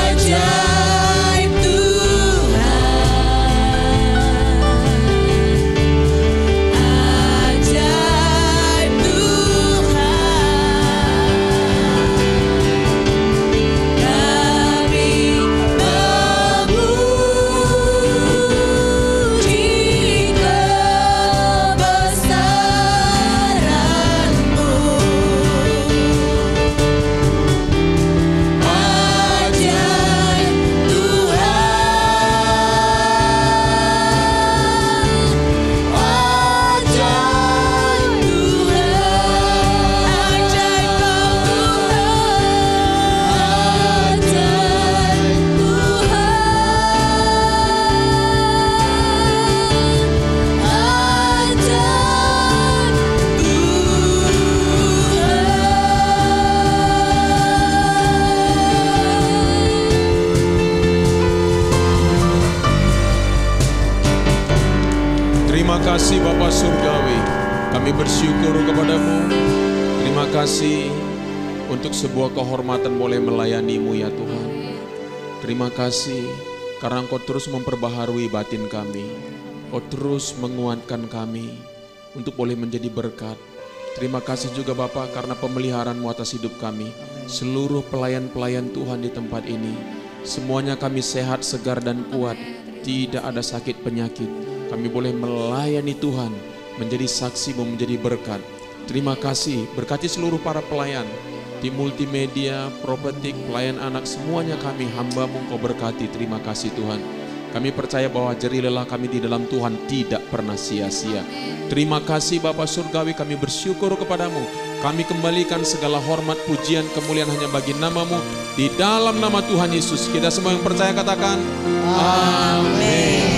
ajaib
Terima kasih Bapa Surgawi. Kami bersyukur kepada-Mu. Terima kasih untuk sebuah kehormatan boleh melayani-Mu ya Tuhan. Terima kasih karena Engkau terus memperbaharui batin kami. Engkau terus menguatkan kami untuk boleh menjadi berkat. Terima kasih juga Bapa karena pemeliharaan-Mu atas hidup kami. Seluruh pelayan-pelayan Tuhan di tempat ini, semuanya kami sehat, segar dan kuat. Tidak ada sakit penyakit. Kami boleh melayani Tuhan, menjadi saksi, menjadi berkat. Terima kasih, berkati seluruh para pelayan, tim multimedia, propetik, pelayan anak, semuanya kami hamba-Mu Engkau berkati. Terima kasih Tuhan. Kami percaya bahwa jerih lelah kami di dalam Tuhan tidak pernah sia-sia. Terima kasih Bapa Surgawi, kami bersyukur kepadamu. Kami kembalikan segala hormat, pujian, kemuliaan hanya bagi nama-Mu. Di dalam nama Tuhan Yesus, kita semua yang percaya katakan, Amin.